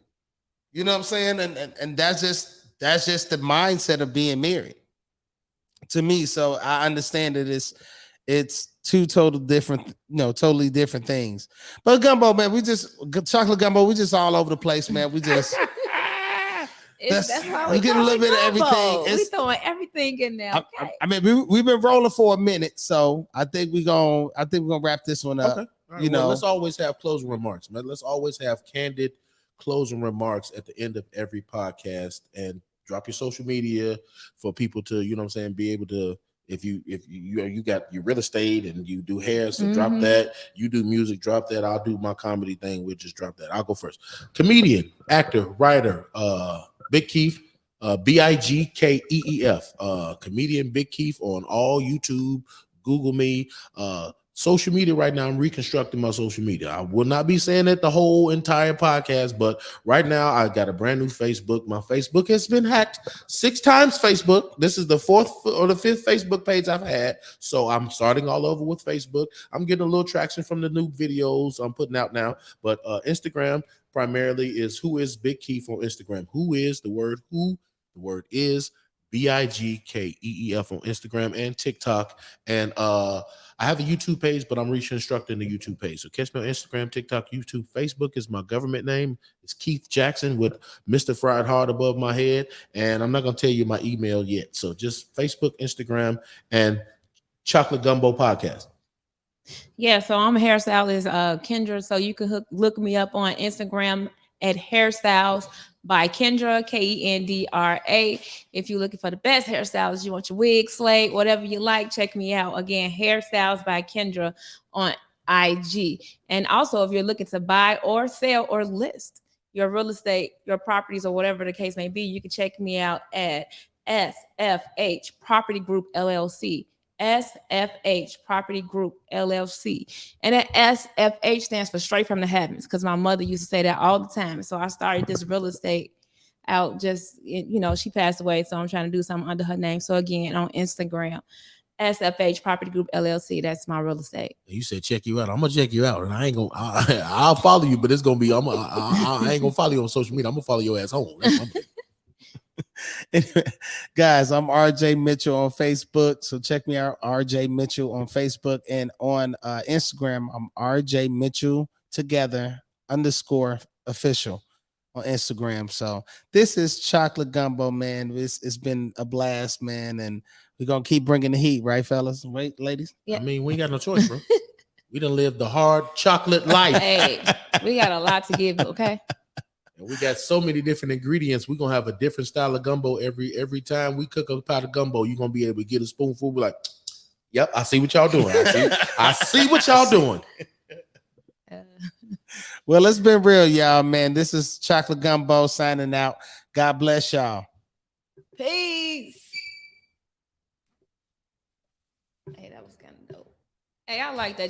You know what I'm saying? And that's just the mindset of being married to me. So I understand that it's two total different, totally different things. But gumbo, man, chocolate gumbo, we just all over the place, man. We just That's why we you get a call little it bit of everything. gumbo. We throwing everything in there. Okay. I mean, we've been rolling for a minute, so I think we're gonna wrap this one up. Okay. All right. Well, let's always have closing remarks, man. Let's always have candid closing remarks at the end of every podcast, and drop your social media for people to, you know what I'm saying, be able to, if you got your real estate and you do hair, so drop that. You do music, drop that. I'll do my comedy thing. We'll just drop that. I'll go first. Comedian, actor, writer, Big Keith, Bigkeef, comedian Big Keith on all YouTube. Google me. Social media right now, I'm reconstructing my social media. I will not be saying it the whole entire podcast, but right now I got a brand new Facebook. My Facebook has been hacked 6 times. Facebook. This is the 4th or the 5th Facebook page I've had. So I'm starting all over with Facebook. I'm getting a little traction from the new videos I'm putting out now. But Instagram primarily is Who Is Big Keith on Instagram. Who is the word who? The word is Bigkeef on Instagram and TikTok. And I have a YouTube page, but I'm reconstructing the YouTube page. So catch me on Instagram, TikTok, YouTube. Facebook is my government name. It's Keith Jackson with Mr. Fried Hard above my head. And I'm not going to tell you my email yet. So just Facebook, Instagram, and Chocolate Gumbo Podcast. Yeah, so I'm a hairstylist, Kendra. So you can look me up on Instagram at Hairstyles by Kendra, Kendra. If you're looking for the best hairstyles, you want your wig, slate, whatever you like, check me out. Again, Hairstyles by Kendra on IG. And also, if you're looking to buy or sell or list your real estate, your properties, or whatever the case may be, you can check me out at SFH Property Group LLC. SFH Property Group LLC. And that SFH stands for straight from the heavens, because my mother used to say that all the time. So I started this real estate out she passed away. So I'm trying to do something under her name. So again, on Instagram, SFH Property Group LLC. That's my real estate. You said check you out. I'm gonna check you out, and I ain't gonna. I'll follow you, but it's gonna be. I ain't gonna follow you on social media. I'm gonna follow your ass home. Anyway, guys, I'm RJ Mitchell on Facebook. So check me out, RJ Mitchell on Facebook, and on Instagram, I'm RJ Mitchell together _official on Instagram. So this is Chocolate Gumbo, man. It's been a blast, man, and we're gonna keep bringing the heat, right, fellas? Right, ladies? Yeah. I mean, we ain't got no choice, bro. We done lived the hard chocolate life. Hey, we got a lot to give, okay? And we got so many different ingredients. We're gonna have a different style of gumbo every time we cook a pot of gumbo. You're gonna be able to get a spoonful. Be like, yep, I see what y'all doing. I see what y'all doing. Well, it's been real, y'all, man. This is Chocolate Gumbo signing out. God bless y'all. Peace. Hey, that was kind of dope. Hey, I like that.